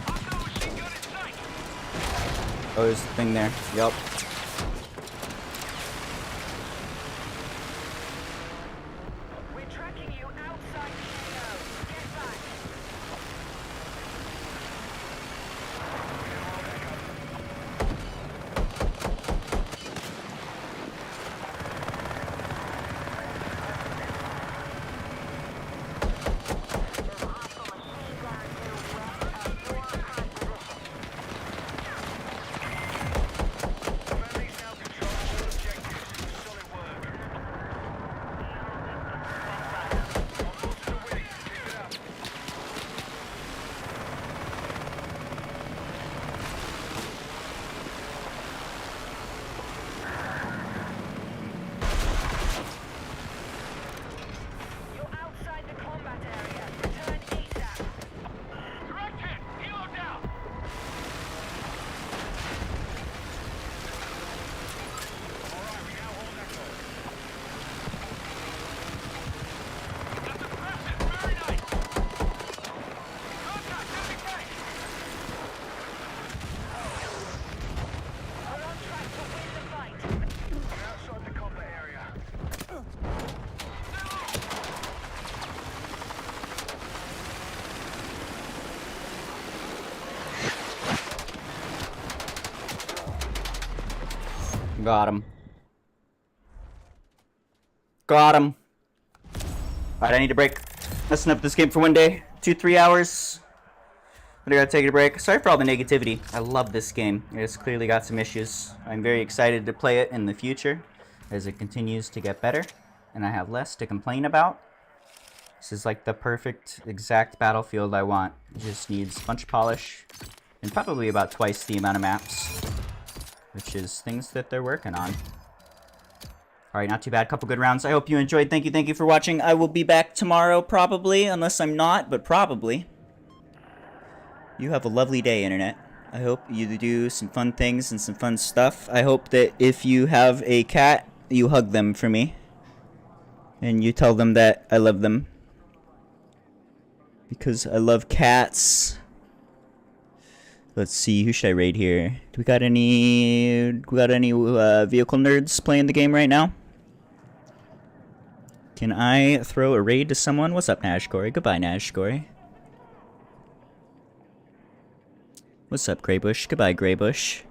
Hostile machine gun in sight! Oh, there's the thing there. Yup. We're tracking you outside the AO. Get back. Friendly's now control all objectives. Solid work. Our forces are winning. Keep it up. You're outside the combat area. Return ASAP. Direct hit! Helo down! Alright, we now hold Echo. That's impressive! Very nice! Contact! Enemy tank! We're on track to win the fight. We're outside the combat area. Got him. Got him. Alright, I need a break. That's enough of this game for one day. 2-3 hours. But I gotta take a break. Sorry for all the negativity. I love this game. It's clearly got some issues. I'm very excited to play it in the future as it continues to get better and I have less to complain about. This is like the perfect, exact battlefield I want. It just needs a bunch of polish and probably about twice the amount of maps, which is things that they're working on. Alright, not too bad. Couple good rounds. I hope you enjoyed. Thank you for watching. I will be back tomorrow, probably, unless I'm not, but probably. You have a lovely day, Internet. I hope you do some fun things and some fun stuff. I hope that if you have a cat, you hug them for me. And you tell them that I love them. Because I love cats. Let's see, who should I raid here? Do we got any vehicle nerds playing the game right now? Can I throw a raid to someone? What's up, Nashgory? Goodbye, Nashgory. What's up, Greybush? Goodbye, Greybush.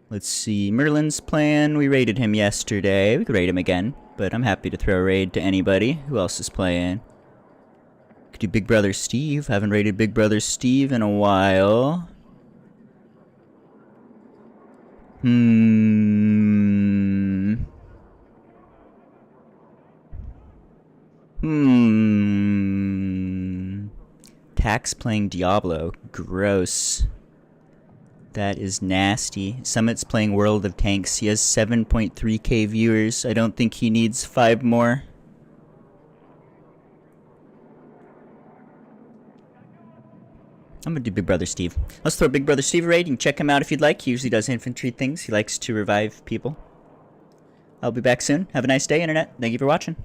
Let's see, Merlin's playing. We raided him yesterday. We could raid him again, but I'm happy to throw a raid to anybody. Who else is playing? Could do Big Brother Steve. Haven't raided Big Brother Steve in a while. Tax playing Diablo. Gross. That is nasty. Summit's playing World of Tanks. He has 7.3k viewers. I don't think he needs 5 more. I'm gonna do Big Brother Steve. Let's throw Big Brother Steve a raid. You can check him out if you'd like. He usually does infantry things. He likes to revive people. I'll be back soon. Have a nice day, Internet. Thank you for watching.